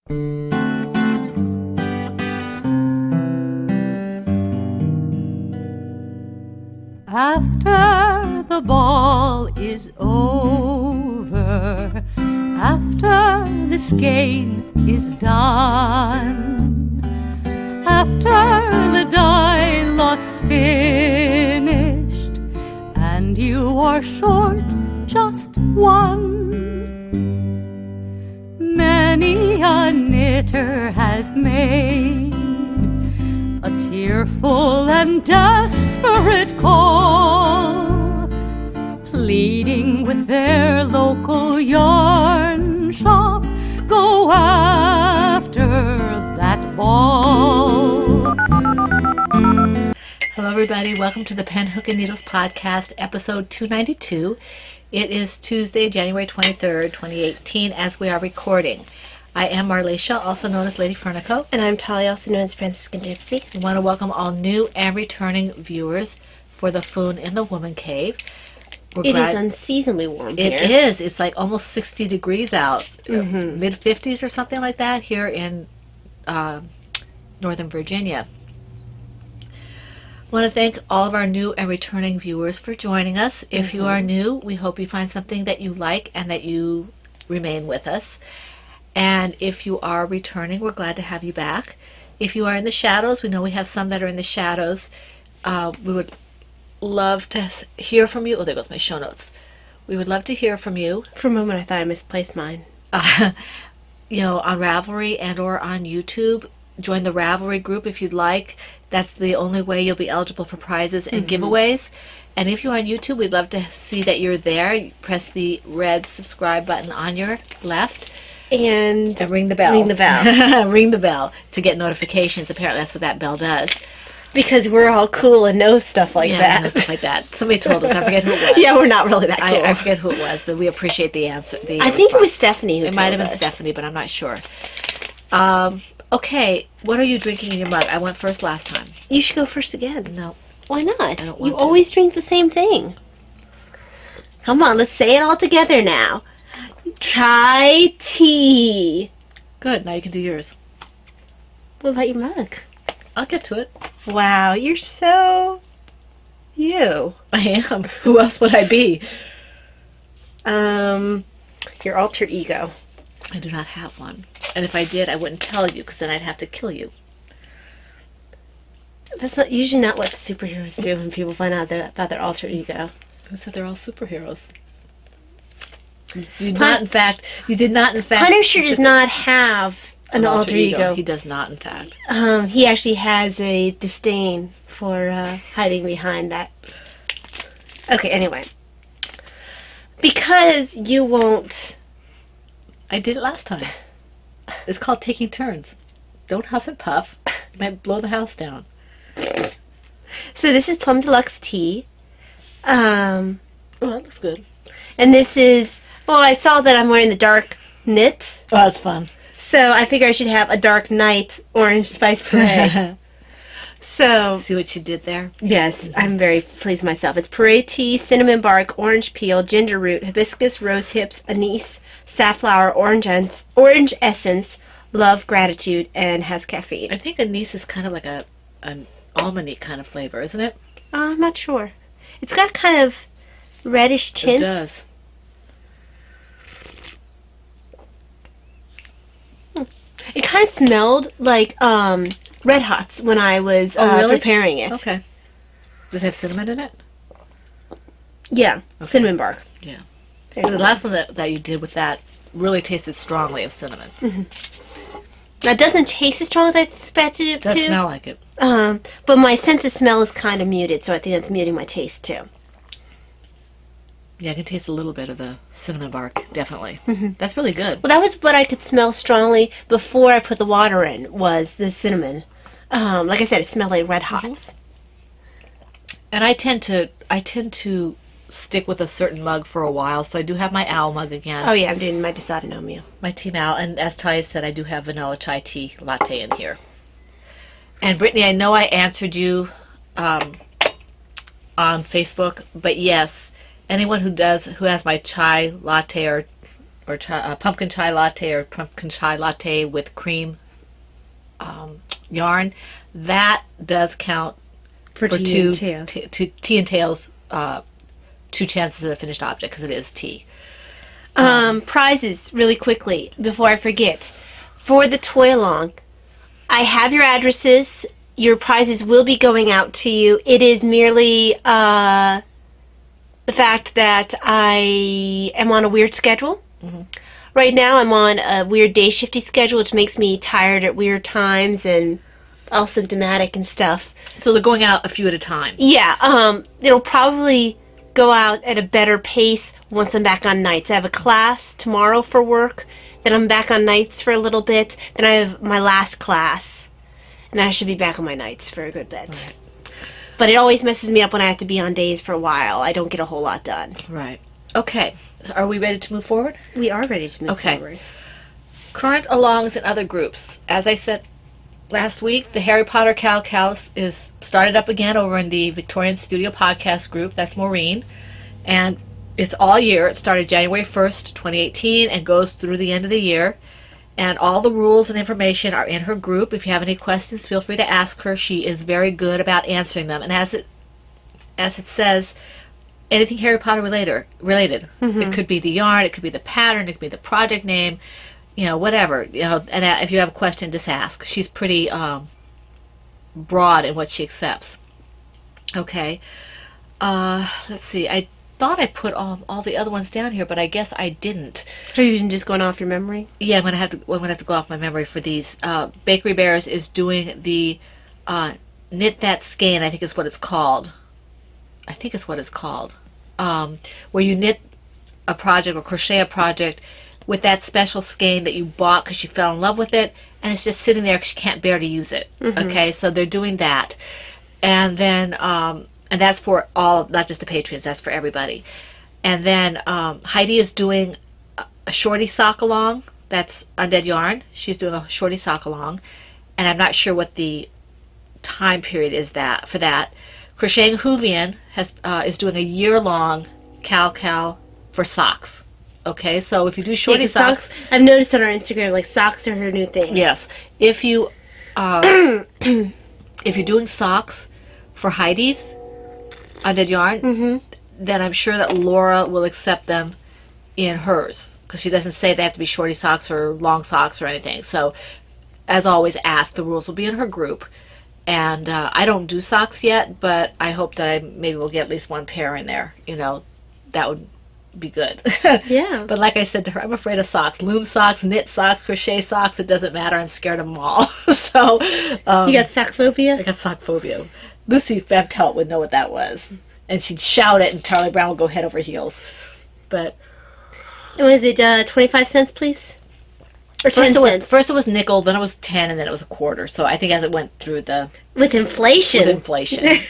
After the ball is over, after this game is done, after the die lot's finished, and you are short just one, many a knitter has made a tearful and desperate call, pleading with their local yarn shop, go after that ball. Hello everybody, welcome to the Pen, Hook, and Needles podcast, episode 292. It is Tuesday, January 23rd, 2018, as we are recording. I am Marlacia, also known as Lady Fernico. And I'm Talia, also known as Franciscan Gypsy. We want to welcome all new and returning viewers for the Foon in the Woman Cave. It is unseasonably warm here. It is. It's like almost 60 degrees out. Mid-50s or something like that here in Northern Virginia. I want to thank all of our new and returning viewers for joining us. If you are new, we hope you find something that you like and that you remain with us. And if you are returning, we're glad to have you back. If you are in the shadows, we know we have some that are in the shadows. We would love to hear from you. Oh, there goes my show notes. We would love to hear from you. For a moment, I thought I misplaced mine. You know, on Ravelry and or on YouTube. Join the Ravelry group if you'd like. That's the only way you'll be eligible for prizes and giveaways. And if you're on YouTube, we'd love to see that you're there. You press the red subscribe button on your left. And ring the bell. Ring the bell. Ring the bell to get notifications. Apparently that's what that bell does. Because we're all cool and know stuff like that. Yeah, stuff like that. Somebody told us. I forget who it was. Yeah, we're not really that cool. I forget who it was, but we appreciate the answer. I think it was Stephanie who told us. It might have been Stephanie, but I'm not sure. Okay, what are you drinking in your mug? I went first last time. You should go first again. No. Why not? I don't want You to. always drink the same thing. Come on, let's say it all together now. Chai tea. Good, now you can do yours. What about your mug? I'll get to it. Wow, you're so... you. I am. Who else would I be? Your alter ego. I do not have one. And if I did, I wouldn't tell you, because then I'd have to kill you. That's not usually not what the superheroes do when people find out about their alter ego. Who said they're all superheroes? You did not, in fact... Punisher does not have an alter ego. He does not, in fact. He actually has a disdain for hiding behind that. Okay, anyway. Because you won't... I did it last time. It's called taking turns. Don't huff and puff. You might blow the house down. So this is Plum Deluxe tea. Oh, that looks good. And this is... Well, I saw that I'm wearing the dark knit. Oh, that's fun. So I figure I should have a dark night orange spice puree. So... See what you did there? Yes, I'm very pleased with myself. It's puree tea, cinnamon bark, orange peel, ginger root, hibiscus, rose hips, anise, safflower, orange essence, love, gratitude, and has caffeine. I think anise is kind of like an almond-y kind of flavor, isn't it? I'm not sure. It's got kind of reddish tint. It does. It kind of smelled like Red Hots when I was preparing it. Okay. Does it have cinnamon in it? Yeah, okay. Cinnamon bark. Yeah. The last one that you did with that really tasted strongly of cinnamon. Now, it doesn't taste as strong as I expected it to. It does smell like it. But my sense of smell is kind of muted, so I think that's muting my taste too. Yeah, I can taste a little bit of the cinnamon bark, definitely. That's really good. Well, that was what I could smell strongly before I put the water in, was the cinnamon. Like I said, it smelled like Red Hots. And I tend to stick with a certain mug for a while, so I do have my owl mug again. Oh yeah, I'm doing my dysautonomia. My Team Owl, and as Talia said, I do have vanilla chai tea latte in here. And Brittany, I know I answered you on Facebook, but yes, anyone who has my chai latte or or pumpkin chai latte or pumpkin chai latte with cream yarn, that does count for tea and tails, 2 chances at a finished object because it is tea. Prizes, really quickly, before I forget. For the toy along, I have your addresses. Your prizes will be going out to you. It is merely the fact that I am on a weird schedule. Mm-hmm. Right now I'm on a weird day shifty schedule, which makes me tired at weird times and all symptomatic and stuff. So they're going out a few at a time. Yeah, it'll probably go out at a better pace once I'm back on nights. I have a class tomorrow for work, then I'm back on nights for a little bit, then I have my last class, and then I should be back on my nights for a good bit. Right. But it always messes me up when I have to be on days for a while. I don't get a whole lot done. Right. Okay. Are we ready to move forward? We are ready to move forward. Current alongs and other groups. As I said last week, the Harry Potter Cal is started up again over in the Victorian Studio Podcast group. That's Maureen. And it's all year. It started January 1st, 2018 and goes through the end of the year. And all the rules and information are in her group. If you have any questions, feel free to ask her. She is very good about answering them. And as it says, anything Harry Potter related. Mm-hmm. It could be the yarn, it could be the pattern, it could be the project name, whatever. And if you have a question, just ask. She's pretty broad in what she accepts. Okay. Let's see. I thought I put all the other ones down here, but I guess I didn't. Are you just going off your memory? Yeah, I'm gonna have to go off my memory for these. Bakery Bears is doing the Knit That Skein, I think is what it's called. Where you knit a project or crochet a project with that special skein that you bought because you fell in love with it, and it's just sitting there because you can't bear to use it. Mm-hmm. Okay, so they're doing that, and then and that's for all, not just the patrons. That's for everybody. And then Heidi is doing a shorty sock along. That's Undead Yarn. She's doing a shorty sock along, and I'm not sure what the time period is for that. Crocheting Hoovian is doing a year-long cal for socks. Okay, so if you do shorty socks, I've noticed on our Instagram, like, socks are her new thing. Yes, if you if you're doing socks for Heidi's Undead Yarn, mm-hmm. then I'm sure that Laura will accept them in hers because she doesn't say they have to be shorty socks or long socks or anything. So, as always, ask. The rules will be in her group. And I don't do socks yet, but I hope that I maybe will get at least one pair in there. That would be good. Yeah. But like I said to her, I'm afraid of socks. Loom socks, knit socks, crochet socks. It doesn't matter. I'm scared of them all. So you got sock phobia? I got sock phobia. Lucy Van Pelt would know what that was. And she'd shout it, and Charlie Brown would go head over heels. But was it 25 cents, please? Or 10 cents? First it was nickel, then it was 10, and then it was a quarter. So I think as it went through the... With inflation,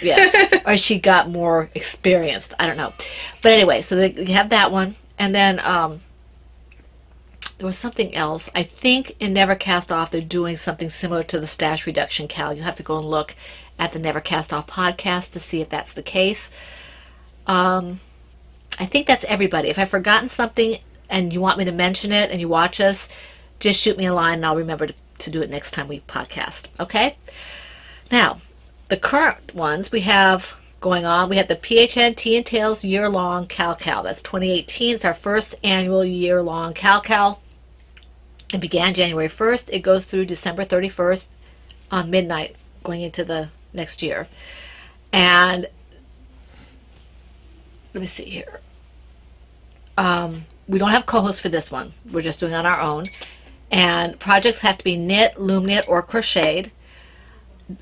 yes. Or she got more experienced. I don't know. But anyway, so you have that one. And then there was something else. I think in Never Cast Off, they're doing something similar to the Stash Reduction Cal. You'll have to go and look at the Never Cast Off podcast to see if that's the case. I think that's everybody. If I've forgotten something and you want me to mention it and you watch us, just shoot me a line and I'll remember to do it next time we podcast. Okay? Now, the current ones we have going on, we have the PHN Tea and Tails year-long Cal. That's 2018. It's our first annual year-long Cal. It began January 1st. It goes through December 31st on midnight going into the next year. And let me see here. We don't have co-hosts for this one. We're just doing it on our own. And projects have to be knit, loom knit, or crocheted.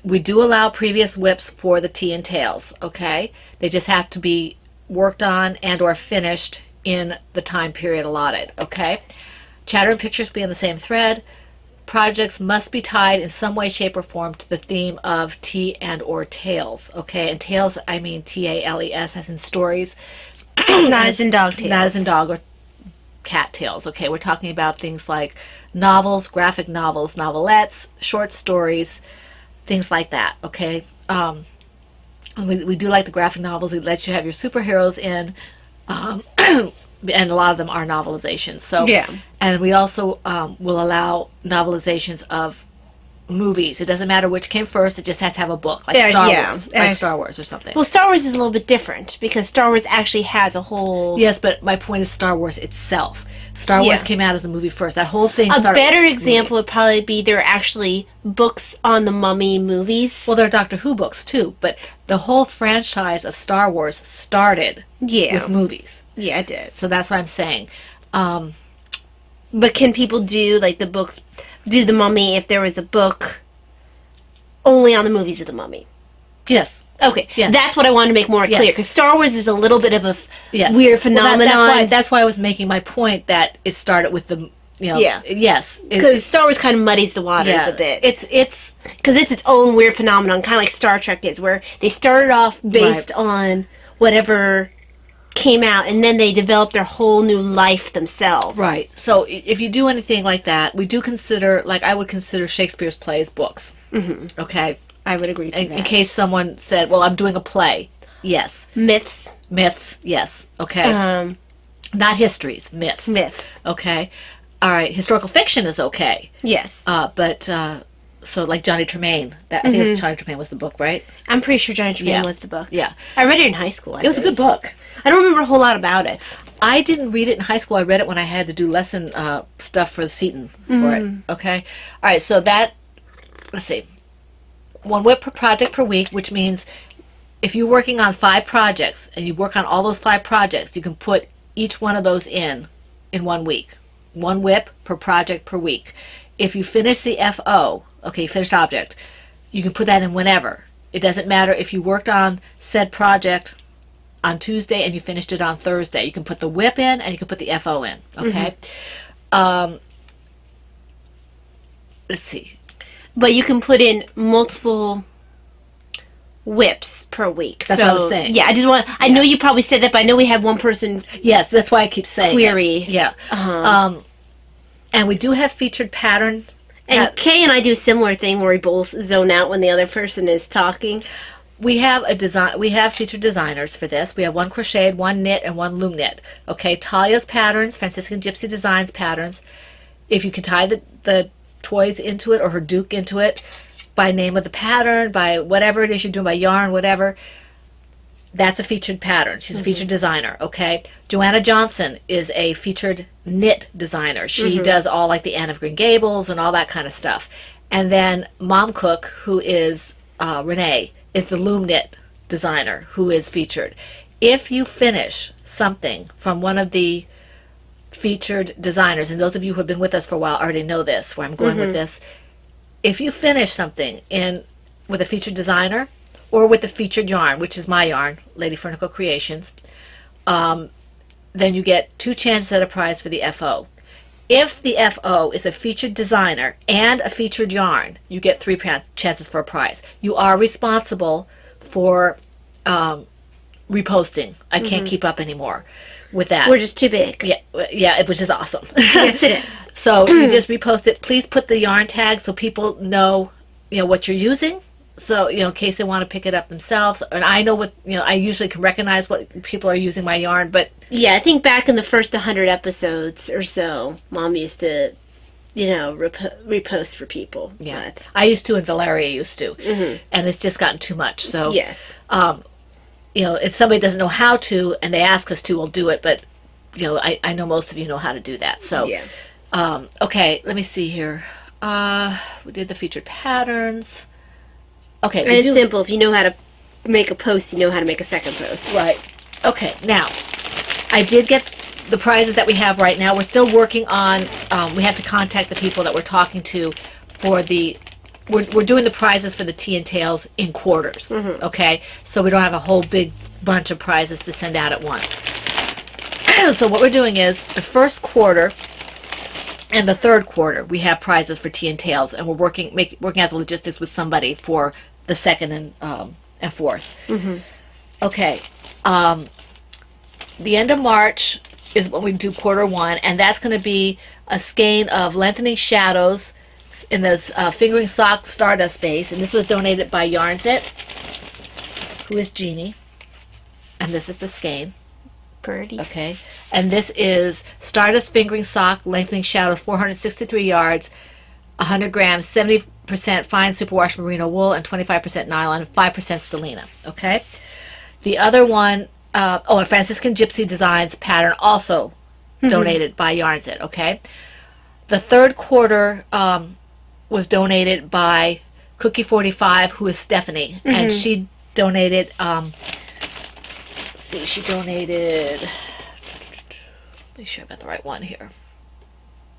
We do allow previous whips for the tea and tails, okay? They just have to be worked on and or finished in the time period allotted, okay? Chatter and pictures will be on the same thread. Projects must be tied in some way, shape, or form to the theme of tea and or tails, okay? And tails, I mean T-A-L-E-S, as in stories. Not as in dog tails. Not as in dog or cat tails, okay? We're talking about things like novels, graphic novels, novelettes, short stories, things like that, okay? We do like the graphic novels. It lets you have your superheroes in and a lot of them are novelizations. So Yeah. and we also will allow novelizations of movies. It doesn't matter which came first. It just has to have a book, like Star Wars or something. Well, Star Wars is a little bit different because Star Wars actually has a whole. Yes, but my point is Star Wars itself. Star Wars came out as a movie first. That whole thing. A better example would probably be there are actually books on the Mummy movies. Well, there are Doctor Who books too, but the whole franchise of Star Wars started with movies. Yeah, it did. So that's what I'm saying. But can people do like the books? Do the Mummy if there was a book only on the movies of the Mummy? Yes. Okay. Yes. That's what I wanted to make more clear because Star Wars is a little bit of a weird phenomenon. Well, that's why I was making my point that it started with the yes, because Star Wars kind of muddies the waters a bit. It's because it's its own weird phenomenon, kind of like Star Trek is, where they started off based on whatever came out, and then they developed their whole new life themselves. Right. So if you do anything like that, we do consider, like I would consider Shakespeare's plays books. Mm-hmm. Okay. I would agree to that. In case someone said, well, I'm doing a play. Yes. Myths. Yes. Okay. Not histories. Myths. Okay. All right. Historical fiction is okay. Yes. But so like Johnny Tremain. I think it was Johnny Tremain was the book, right? I'm pretty sure Johnny Tremain was the book. Yeah. I read it in high school. It was a good book. I don't remember a whole lot about it. I didn't read it in high school. I read it when I had to do lesson stuff for the Seton for it. Okay. All right. So that, let's see, 1 whip per project per week, which means if you're working on 5 projects and you work on all those 5 projects, you can put each one of those in 1 week. 1 whip per project per week. If you finish the FO, okay, finished object, you can put that in whenever. It doesn't matter if you worked on said project on Tuesday and you finished it on Thursday. You can put the whip in and you can put the FO in, okay? Let's see. But you can put in multiple whips per week. That's what I was saying. Yeah, I just want. I know you probably said that, but I know we had one person. Yes, that's why I keep saying query. It. Yeah. And we do have featured patterns. And Kay and I do a similar thing where we both zone out when the other person is talking. We have a design. We have featured designers for this. We have 1 crocheted, 1 knit, and 1 loom knit. Okay, Talia's patterns, Franciscan Gypsy Designs patterns. If you can tie the toys into it or her Duke into it by name of the pattern, by whatever it is you're doing, by yarn, whatever, that's a featured pattern. She's a featured designer, okay? Joanna Johnson is a featured knit designer. She does all like the Anne of Green Gables and all that kind of stuff. And then Mom Cook, who is Renee, is the loom knit designer who is featured. If you finish something from one of the featured designers, and those of you who have been with us for a while already know this, where I'm going with this, if you finish something with a featured designer or with the featured yarn, which is my yarn, Lady Fernicle Creations, then you get 2 chances at a prize for the FO. If the FO is a featured designer and a featured yarn, you get 3 chances for a prize. You are responsible for reposting. I can't keep up anymore with that. We're just too big. Yeah, which is awesome. Yes, it is. So you just repost it. Please put the yarn tag so people know, what you're using. So, in case they want to pick it up themselves. And I know I usually can recognize what people are using my yarn, but... Yeah, I think back in the first 100 episodes or so, Mom used to, repost for people. Yeah. But... I used to, and Valeria used to. And it's just gotten too much. So, yes. If somebody doesn't know how to, and they ask us to, we'll do it. But, I know most of you know how to do that. So, yeah. Okay, let me see here. We did the featured patterns. Okay, and it's simple. If you know how to make a post, you know how to make a second post. Right. Okay, now, I did get the prizes that we have right now. We're still working on, we have to contact the people that we're talking to for we're doing the prizes for the tea and tails in quarters, okay? So we don't have a whole big bunch of prizes to send out at once. So what we're doing is, the first quarter and the third quarter, we have prizes for tea and tails, and we're working out the logistics with somebody for the second and fourth. Okay. The end of March is when we do quarter 1, and that's going to be a skein of lengthening shadows in this fingering sock stardust base, and this was donated by Yarns It, who is Jeannie, and this is the skein. Pretty. Okay, and this is Stardust Fingering Sock, lengthening shadows 463 yards, 100 grams, 70% fine superwash merino wool, and 25% nylon, and 5% stellina. Okay, the other one, a Franciscan Gypsy Designs pattern, also donated by Yarns It. Okay, the third quarter was donated by Cookie 45, who is Stephanie, and she donated. She donated, make sure I got the right one here.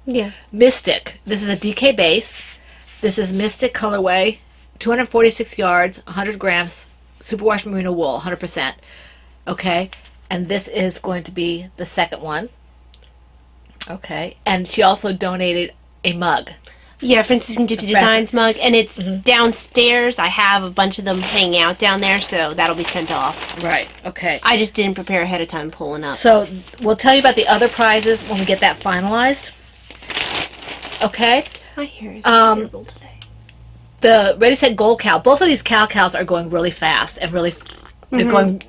Yeah. Mystic. This is a DK base. This is Mystic colorway, 246 yards, 100 grams, superwash merino wool, 100%. Okay. And this is going to be the second one. Okay. And she also donated a mug. Yeah, Franciscan Gypsy Designs mug, and it's downstairs. I have a bunch of them hanging out down there, so that'll be sent off. Right, okay. I just didn't prepare ahead of time pulling up. So we'll tell you about the other prizes when we get that finalized. Okay? My hair is terrible today. The Ready Set Gold Cow. Both of these cows are going really fast and really, they're going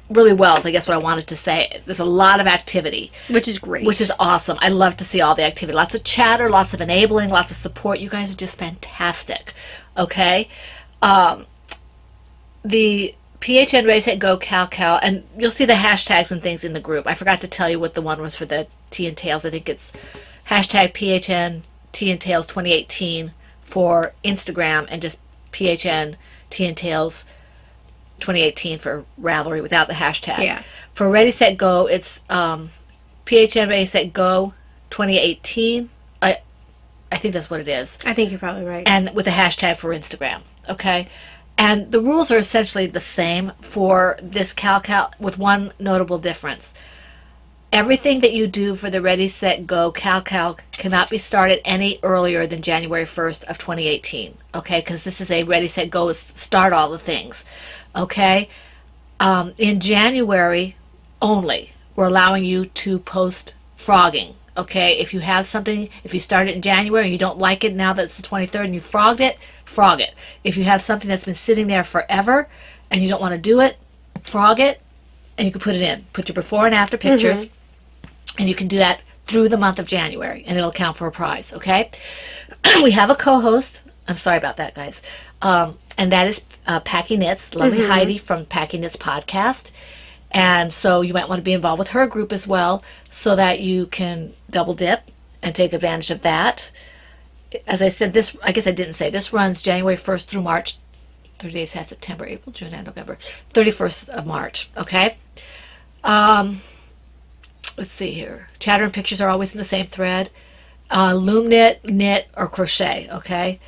really well, is I guess what I wanted to say. There's a lot of activity. Which is great. Which is awesome. I love to see all the activity. Lots of chatter, lots of enabling, lots of support. You guys are just fantastic. Okay? The PHN Ready Set Go Cow, and you'll see the hashtags and things in the group. I forgot to tell you what the one was for the Tea and Tails. I think it's hashtag PHN Tea and Tails 2018 for Instagram, and just PHN Tea and Tails 2018 for Ravelry without the hashtag. Yeah. For Ready Set Go, it's PHN Ready Set Go 2018. I think that's what it is. I think you're probably right. And with a hashtag for Instagram. Okay. And the rules are essentially the same for this cow with one notable difference. Everything that you do for the Ready Set Go cow cannot be started any earlier than January 1st of 2018. Okay, because this is a Ready Set Go, start all the things. Okay, in January only, we're allowing you to post frogging. Okay, if you have something, if you started in January and you don't like it now that it's the 23rd and you frogged it, frog it. If you have something that's been sitting there forever and you don't want to do it, frog it, and you can put it in. Put your before and after pictures, and you can do that through the month of January, and it'll count for a prize. Okay, we have a co-host. I'm sorry about that, guys. And that is Packy Knits, lovely Heidi from Packy Knits podcast. And so you might want to be involved with her group as well, so that you can double dip and take advantage of that. As I said, this, I guess I didn't say, this runs January 1st through March. 30 days has September, April, June, and November. 31st of March, okay? Let's see here. Chatter and pictures are always in the same thread. Loom knit, or crochet, okay?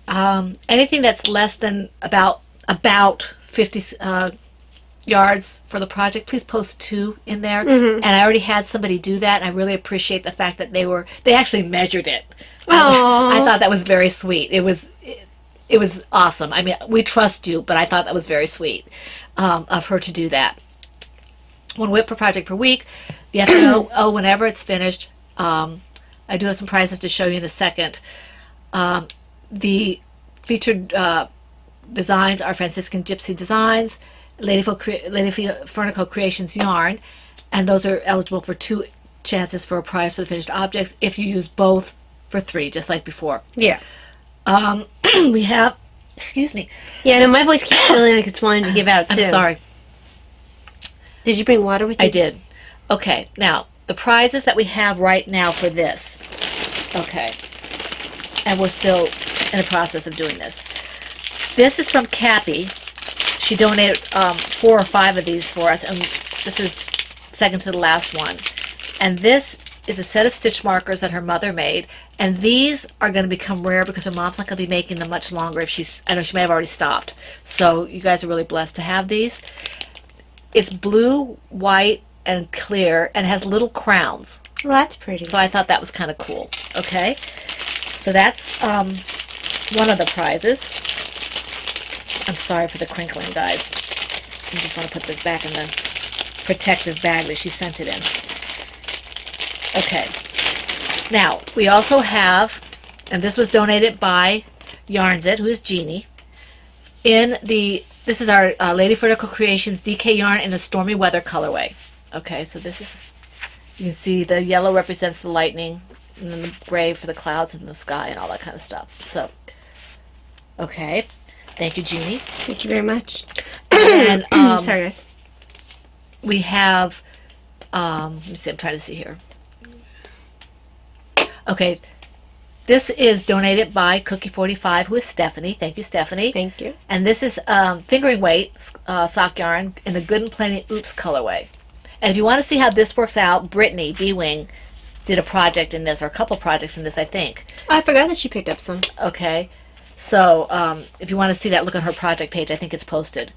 Anything that's less than about 50 yards for the project, please post 2 in there. And I already had somebody do that, and I really appreciate the fact that they actually measured it. I thought that was very sweet. It was awesome. I mean, we trust you, but I thought that was very sweet of her to do that. 1 whip per project per week. You have to know whenever it's finished. I do have some prizes to show you in a second. The featured designs are Franciscan Gypsy Designs, Lady Fernico Creations yarn, and those are eligible for 2 chances for a prize for the finished objects if you use both for 3, just like before. Yeah. We have, excuse me. Yeah, no, my voice keeps feeling like it's wanting to give out too. I'm sorry. Did you bring water with you? I did. Okay, now, the prizes that we have right now for this. Okay. And we're still in the process of doing this. This is from Cappy. She donated 4 or 5 of these for us, and this is second to the last one. And this is a set of stitch markers that her mother made, and these are going to become rare because her mom's not going to be making them much longer. I know she may have already stopped. So you guys are really blessed to have these. It's blue, white, and clear, and has little crowns. Well, that's pretty. So I thought that was kind of cool. Okay, so that's one of the prizes. I'm sorry for the crinkling, guys. I just want to put this back in the protective bag that she sent it in. Okay. Now, we also have, and this was donated by Yarns It, who is Jeannie, this is our Lady Fernico Creations DK yarn in the Stormy Weather colorway. Okay, so this is, you can see the yellow represents the lightning, and then the gray for the clouds and the sky and all that kind of stuff. So, okay. Thank you, Jeannie. Thank you very much. And sorry, guys. we have, let me see, I'm trying to see here. Okay, this is donated by Cookie45, who is Stephanie. Thank you, Stephanie. Thank you. And this is fingering weight sock yarn in the Good and Plenty Oops colorway. And if you want to see how this works out, Brittany B-Wing did a project in this, or a couple projects in this, I think. Oh, I forgot that she picked up some. Okay, so if you want to see that, look on her project page. I think it's posted.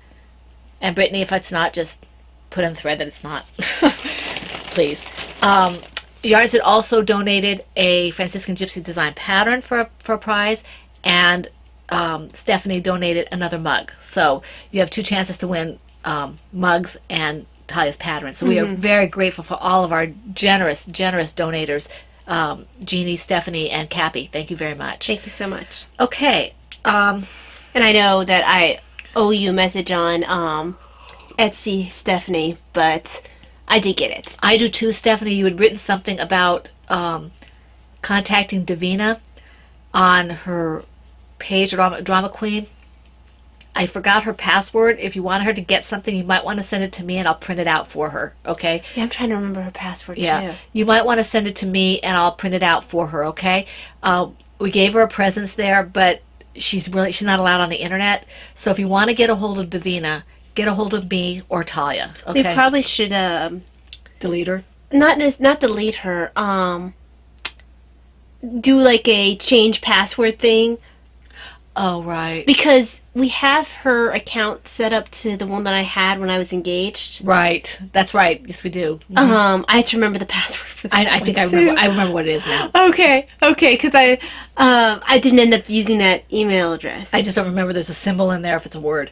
And Brittany, if it's not, just put in the thread that it's not. Please. Yarns had also donated a Franciscan Gypsy design pattern for a prize, and Stephanie donated another mug. So you have 2 chances to win mugs and Talia's pattern. So we are very grateful for all of our generous donators, Jeannie, Stephanie, and Cappy. Thank you very much. Thank you so much. Okay. And I know that I owe you a message on Etsy, Stephanie, but I did get it. I do too, Stephanie. You had written something about contacting Davina on her page, Drama Queen. I forgot her password. If you want her to get something, you might want to send it to me and I'll print it out for her, okay? Yeah, I'm trying to remember her password Yeah. too. You might want to send it to me and I'll print it out for her, okay? We gave her a presence there, but she's not allowed on the internet. So if you want to get a hold of Davina, get a hold of me or Talia, okay? We probably should delete her. Not delete her. Do like a change password thing, Oh, right. because we have her account set up to the one that I had when I was engaged. Right. That's right. Yes, we do. I had to remember the password for that. I think I one, remember. too. I remember what it is now. Okay, because I didn't end up using that email address. I just don't remember there's a symbol in there if it's a word.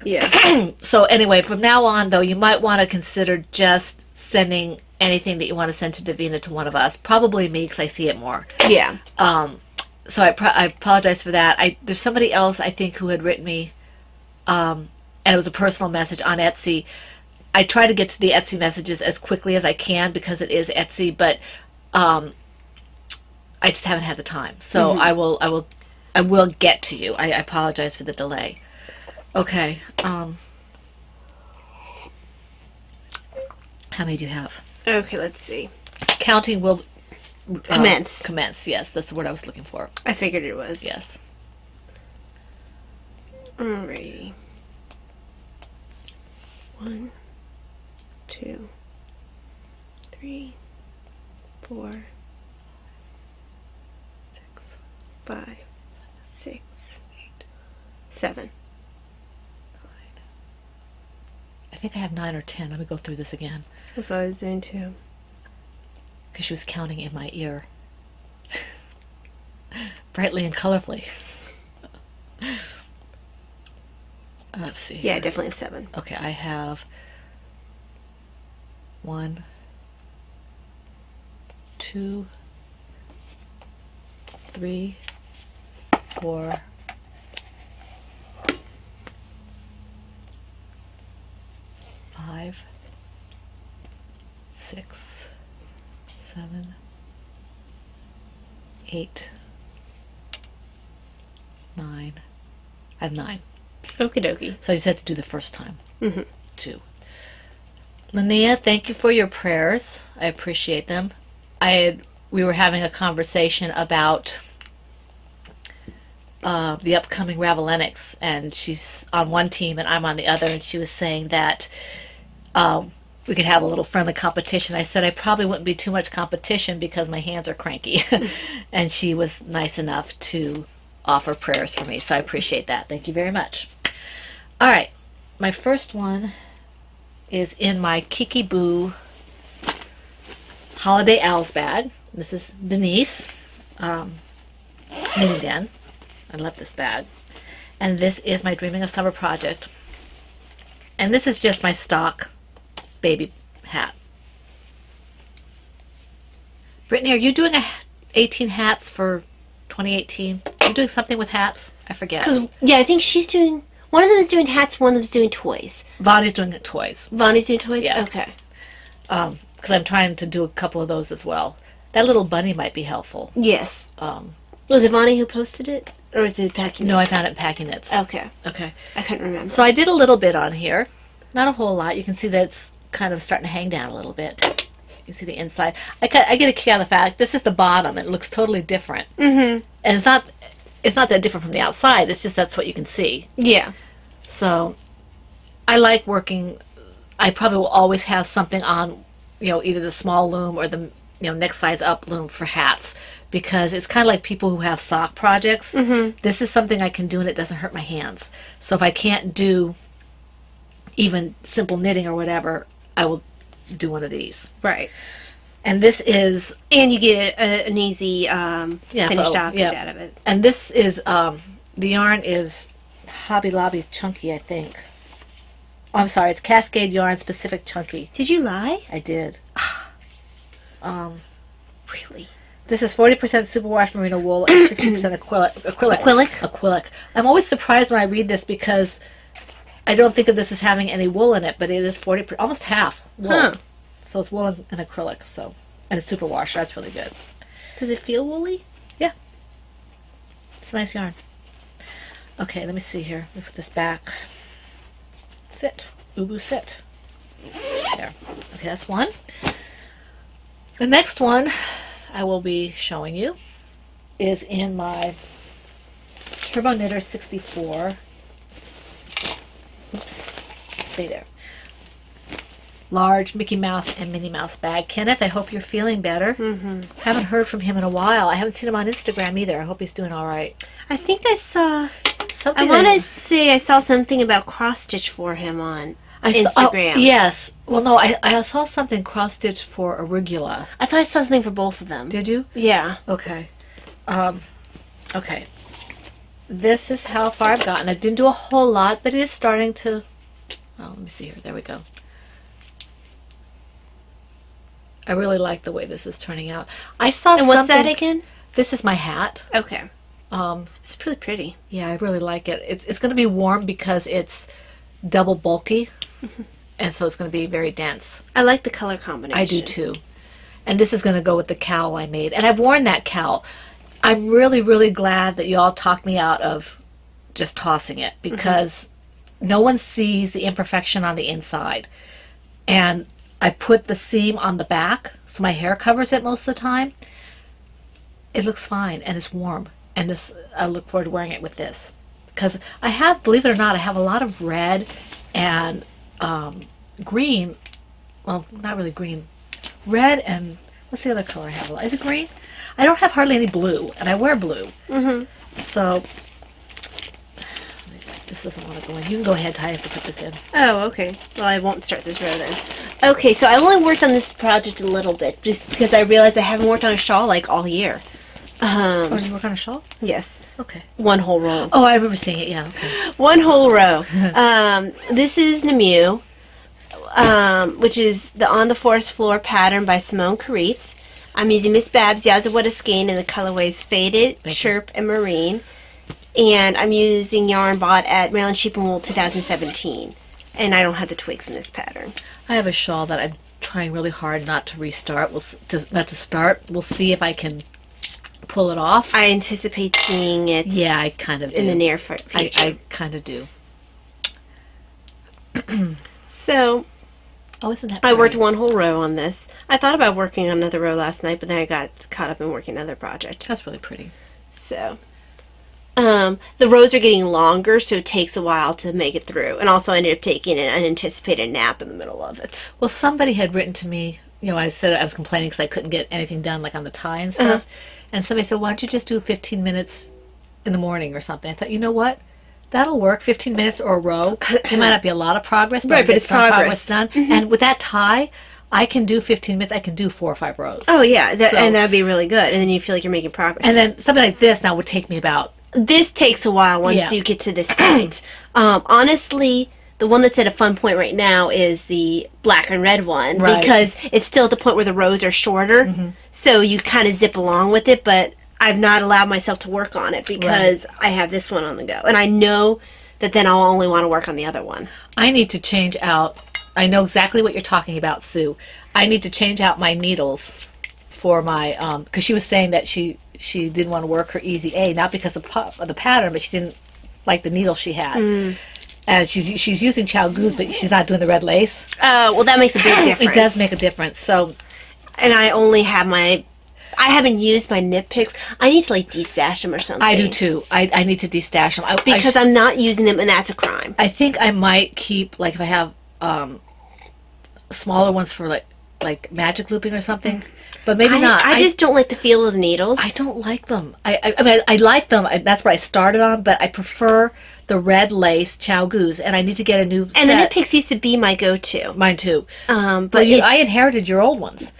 Yeah. So anyway, from now on, though, you might want to consider just sending anything that you want to send to Davina to one of us. Probably me, because I see it more. Yeah. So I apologize for that. There's somebody else, I think, who had written me, and it was a personal message on Etsy. I try to get to the Etsy messages as quickly as I can because it is Etsy, but I just haven't had the time. So I will get to you. I apologize for the delay. Okay. How many do you have? Okay, let's see. Counting will Commence. Commence, yes. That's the word I was looking for. I figured it was. Yes. Alrighty. 1, 2, 3, 4, 6, 5, 6, 8, 7. I think I have 9 or 10. Let me go through this again. That's what I was doing too. Because she was counting in my ear. Brightly and colorfully. Let's see. Yeah, I definitely have 7. Okay, I have 1, 2, 3, 4, 5, 6, 7, 8, 9. I have 9. Okie dokie. So I just had to do the first time. Mm-hmm. 2. Linnea, thank you for your prayers. I appreciate them. We were having a conversation about the upcoming Ravelinics, and she's on one team and I'm on the other, and she was saying that we could have a little friendly competition. I said I probably wouldn't be too much competition because my hands are cranky. And she was nice enough to offer prayers for me, so I appreciate that. Thank you very much. All right, my first one is in my Kiki Boo Holiday Owls bag. This is Denise, Knitting Den. I love this bag. And this is my Dreaming of Summer project. And this is just my stock baby hat. Brittany, are you doing 18 hats for 2018? Are you doing something with hats? I forget. Yeah, I think she's doing... One of them is doing hats, one of them is doing toys. Vonnie's doing toys. Vonnie's doing toys? Yeah. Okay. because I'm trying to do a couple of those as well. That little bunny might be helpful. Yes. Was it Vonnie who posted it? Or was it Packing Knits? No, I found it in Packing Knits. Okay. Okay. I couldn't remember. So I did a little bit on here. Not a whole lot. You can see that it's kind of starting to hang down a little bit. You see the inside. I get a kick out of the fact this is the bottom. It looks totally different. Mm-hmm. And it's not that different from the outside. It's just that's what you can see. Yeah. So I like working. I probably will always have something on, either the small loom or the next size up loom for hats, because it's kind of like people who have sock projects. Mm-hmm. This is something I can do and it doesn't hurt my hands. So if I can't do even simple knitting or whatever, I will do one of these. Right. And this is... And you get an easy finished object out of it. And this is, the yarn is Hobby Lobby's Chunky, I think. Oh, I'm sorry, it's Cascade Yarn Specific Chunky. Did you lie? I did. Really? This is 40% superwash merino wool and 60% acrylic. I'm always surprised when I read this because I don't think of this as having any wool in it, but it is 40%, almost half wool. Huh. So it's wool and acrylic, and it's superwash. That's really good. Does it feel woolly? Yeah. It's a nice yarn. Okay, let me see here. Let me put this back. Sit. Ubu sit. There. Okay, that's one. The next one I will be showing you is in my Turbo Knitter 64. Oops. Stay there. Large Mickey Mouse and Minnie Mouse bag. Kenneth, I hope you're feeling better. Mm-hmm. Haven't heard from him in a while. I haven't seen him on Instagram either. I hope he's doing all right. I think I saw... Something I want to say I saw something about cross-stitch for him on Instagram. Yes. Well, no, I saw something cross-stitch for Arugula. I thought I saw something for both of them. Did you? Yeah. Okay. Okay. This is how far I've gotten. I didn't do a whole lot, but it is starting to... Oh, let me see here. There we go. I really like the way this is turning out. I saw And what's that again? This is my hat. Okay. It's really pretty. Yeah, I really like it. It's going to be warm because it's double bulky, and so it's going to be very dense. I like the color combination. I do too. And this is going to go with the cowl I made. And I've worn that cowl. I'm really, really glad that you all talked me out of just tossing it, because no one sees the imperfection on the inside. And I put the seam on the back, so my hair covers it most of the time. It looks fine, and it's warm. And this, I look forward to wearing it with this. Because I have, believe it or not, I have a lot of red and green. Well, not really green. Red and, what's the other color I have? Is it green? I don't have hardly any blue, and I wear blue. So, this doesn't want to go in. You can go ahead, Ty, if you put this in. Oh, okay. Well, I won't start this row then. Okay, so I only worked on this project a little bit, just because I realized I haven't worked on a shawl like all year. Oh, did you work on a shawl? Yes. Okay. One whole row. Oh, I remember seeing it, yeah. Okay. One whole row. This is Nemu, which is the On the Forest Floor pattern by Simone Caritz. I'm using Miss Babs Yazawada skein in the colorways Faded, Chirp, and Marine. And I'm using yarn bought at Maryland Sheep and Wool 2017. And I don't have the twigs in this pattern. I have a shawl that I'm trying really hard not to restart. Not to start. We'll see if I can pull it off. I anticipate seeing it. Yeah, I kind of do. In the near future. I kind of do. So, oh, isn't that I worked one whole row on this. I thought about working on another row last night, but then I got caught up in working another project. That's really pretty. So, the rows are getting longer, so it takes a while to make it through. And also I ended up taking an unanticipated nap in the middle of it. Well, somebody had written to me, I said I was complaining because I couldn't get anything done, like on the tie and stuff. And somebody said, why don't you just do 15 minutes in the morning or something? I thought, you know what? That'll work. 15 minutes or a row. It might not be a lot of progress, but, right, but it's progress done. And with that tie, I can do 15 minutes. I can do 4 or 5 rows. Oh, yeah. And that'd be really good. And then you feel like you're making progress. And then something like this now would take me about... This takes a while once you get to this point. Honestly, the one that's at a fun point right now is the black and red one. Right. Because it's still at the point where the rows are shorter. So you kind of zip along with it, but I've not allowed myself to work on it because I have this one on the go. And I know that then I'll only want to work on the other one. I need to change out. I know exactly what you're talking about, Sue. I need to change out my needles for my, because she was saying that she didn't want to work her Easy A, not because of the pattern, but she didn't like the needle she had. And she's using Chow Goose, but she's not doing the red lace. Well, that makes a big difference. It does make a difference. So, and I only have I haven't used my nip picks. I need to like destash them or something. I do too. I need to destash them because I'm not using them, and that's a crime. I think I might keep, like, if I have smaller ones for like magic looping or something, but maybe not. I just don't like the feel of the needles. I don't like them. I mean, I like them. That's what I started on, but I prefer the red lace Chow Goose, and I need to get a new set. And the nip picks used to be my go-to. Mine too. But I inherited your old ones.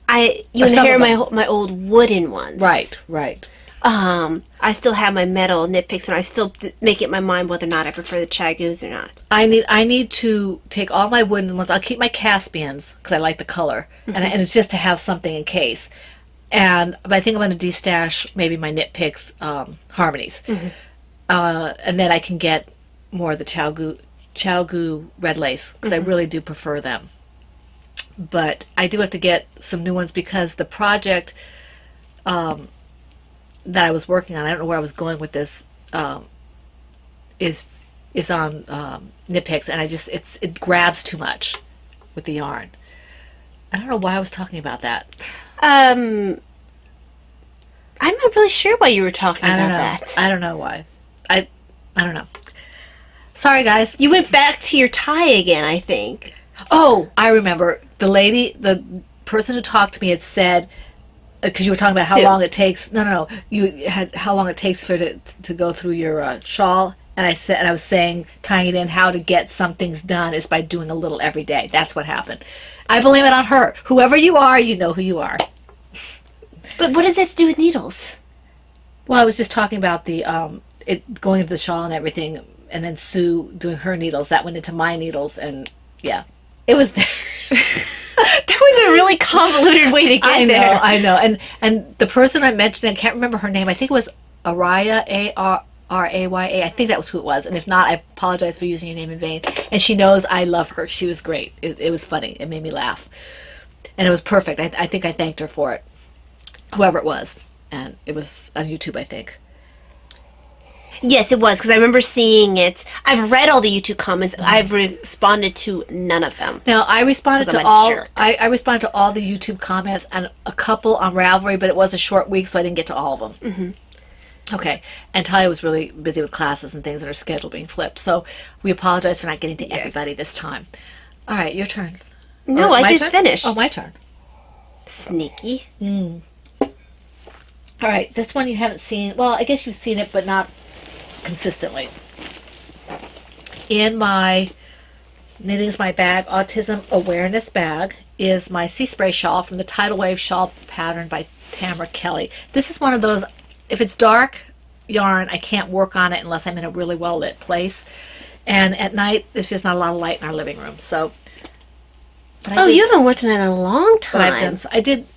You inherit my old wooden ones. Right. I still have my metal nip picks, and I still make it my mind whether or not I prefer the Chow Goose or not. I need to take all my wooden ones. I'll keep my Caspians because I like the color, and it's just to have something in case. But I think I'm going to destash maybe my nip picks harmonies, and then I can get more of the Chow Goo red lace because I really do prefer them. But I do have to get some new ones because the project that I was working on, I don't know where I was going with this, is on nip picks, and it grabs too much with the yarn. I don't know why I was talking about that. I'm not really sure why you were talking about that. I don't know why. I don't know. Sorry, guys. You went back to your tie again, I think. Oh, I remember. The person who talked to me had said, because you were talking about how long it takes. No. You had how long it takes for it to go through your shawl, and I was saying, tying it in, how to get some things done is by doing a little every day. That's what happened. I blame it on her. Whoever you are, you know who you are. But what does that to do with needles? Well, I was just talking about the it going into the shawl and everything, and then Sue doing her needles. That went into my needles, and yeah, it was there. That was a really convoluted way to get there. I know. And the person I mentioned, I can't remember her name. I think it was Araya, Araya. I think that was who it was. And if not, I apologize for using your name in vain. And she knows I love her. She was great. It was funny. It made me laugh. And it was perfect. I think I thanked her for it. Whoever it was. And it was on YouTube, I think. Yes, it was, because I remember seeing it. I've read all the YouTube comments. I've responded to none of them. Now, I responded to all. I responded to all the YouTube comments and a couple on Ravelry, but it was a short week, so I didn't get to all of them. Okay, and Talia was really busy with classes and things, and her schedule being flipped. So we apologize for not getting to everybody this time. All right, your turn. No, I just finished. Oh, my turn. Sneaky. All right, this one you haven't seen. Well, I guess you've seen it, but not consistently. In my Knitting's My Bag Autism Awareness Bag is my Sea Spray shawl from the Tidal Wave Shawl pattern by Tamara Kelly. This is one of those, if it's dark yarn, I can't work on it unless I'm in a really well lit place. And at night, there's just not a lot of light in our living room. So, you haven't worked on it in a long time. I did.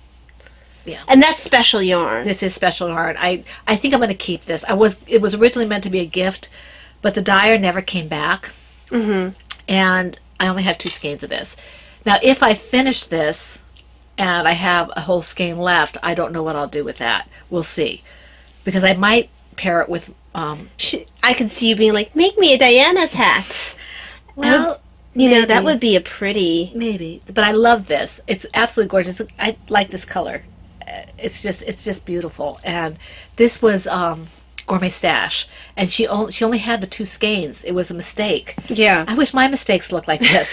Yeah. And that's special yarn. This is special yarn. I think I'm going to keep this. It was originally meant to be a gift, but the dyer never came back. And I only have 2 skeins of this. Now, if I finish this and I have a whole skein left, I don't know what I'll do with that. We'll see. Because I might pair it with... I could see you being like, make me a Diannas hat. Well, that would be a pretty... Maybe. But I love this. It's absolutely gorgeous. I like this color. It's just beautiful. And this was Gourmet Stash, and she only had the 2 skeins. It was a mistake. Yeah. I wish my mistakes looked like this.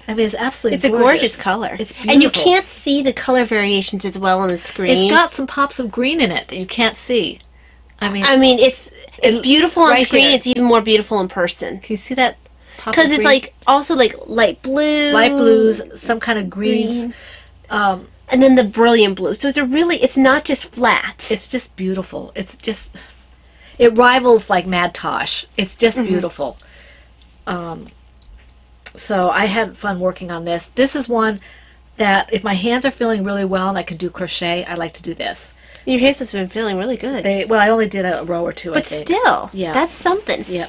I mean, it's absolutely gorgeous. It's a gorgeous color. It's beautiful. And you can't see the color variations as well on the screen. It's got some pops of green in it that you can't see. I mean it's beautiful on screen. Here. It's even more beautiful in person. Can you see that? Because it's like also like light blue, light blues, some kind of greens. And then the brilliant blue. So it's not just flat. It's just beautiful. It rivals like Mad Tosh. It's just beautiful. So I had fun working on this. This is one that if my hands are feeling really well and I can do crochet, I like to do this. Your hands must have been feeling really good. I only did a row or 2, but I think. Still, yeah, that's something. Yeah.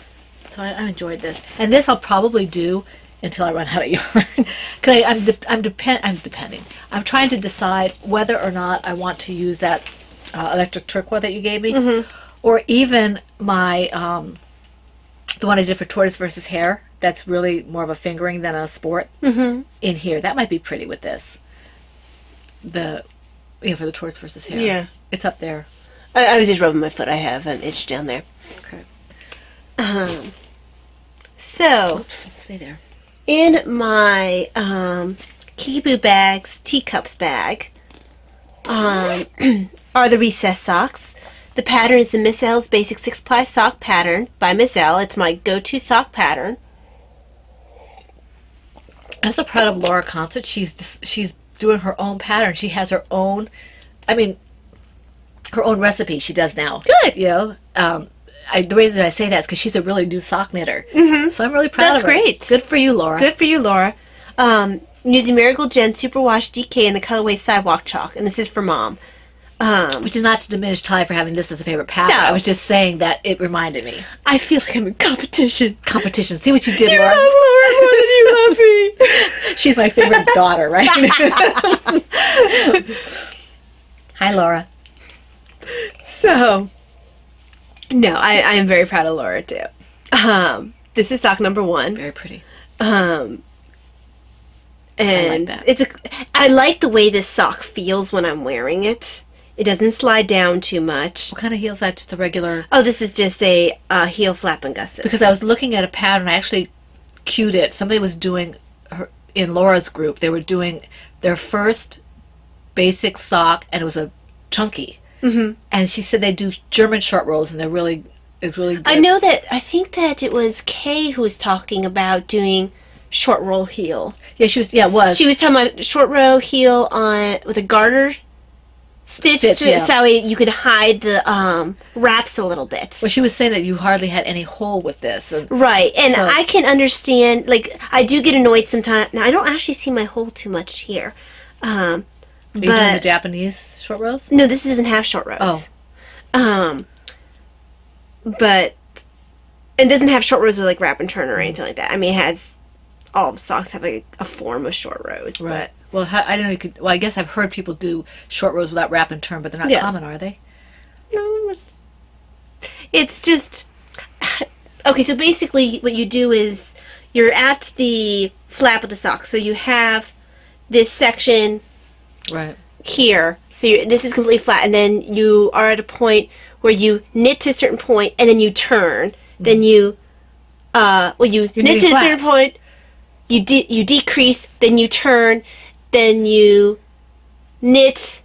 So I enjoyed this. And this I'll probably do until I run out of yarn. Because I'm depending. I'm trying to decide whether or not I want to use that electric turquoise that you gave me, or even my the one I did for tortoise versus hare. That's really more of a fingering than a sport in here. That might be pretty with this. For the tortoise versus hare. Yeah, it's up there. I was just rubbing my foot. I have an itch down there. Okay. So, oops, stay there. In my Kiki Bag's teacups bag are the recessed socks. The pattern is the Miss L's Basic 6-ply sock pattern by Miss L. It's my go-to sock pattern. I'm so proud of Laura Concert. She's doing her own pattern. She has her own, her own recipe she does now. Good. You know, the reason I say that is because she's a really new sock knitter. So I'm really proud of her. That's great. Good for you, Laura. Good for you, Laura. Using Marigold Gen Superwash DK in the colorway Sidewalk Chalk, and this is for Mom. Which is not to diminish Ty for having this as a favorite pattern. No. I was just saying that it reminded me. I feel like I'm in competition. Competition. See what you did, You Laura? love Laura more than you love me. She's my favorite daughter, right? Hi, Laura. So, no, I am very proud of Laura too. This is sock number 1. Very pretty. And I like that. I like the way this sock feels when I'm wearing it. It doesn't slide down too much. What kind of heel is that? Just a regular? Oh, this is just a heel flap and gusset. Because I was looking at a pattern, I actually cued it. Somebody was doing in Laura's group. They were doing their first basic sock, and it was a chunky. And she said they do German short rolls, and it's really good. I know that. I think that it was Kay who was talking about doing short roll heel. Yeah, she was. Yeah, it was. She was talking about short row heel with a garter stitch, so you could hide the wraps a little bit. Well, she was saying that you hardly had any hole with this. Right, and so, I can understand, like, I do get annoyed sometimes. Now, I don't actually see my hole too much here. Are you doing the Japanese short rows? No, this isn't half short rows. Oh. But it doesn't have short rows with, like, wrap and turn or anything like that. I mean, it has, all socks have, like, a form of short rows. Right. Well, I don't know. You could. Well, I guess I've heard people do short rows without wrap and turn, but they're not common, are they? No, it's just okay. So basically, what you do is you're at the flap of the sock. So you have this section right here. So this is completely flat, and then you are at a point where you knit to a certain point, and then you turn. Then you you knit to a certain point. You decrease, then you turn. Then you knit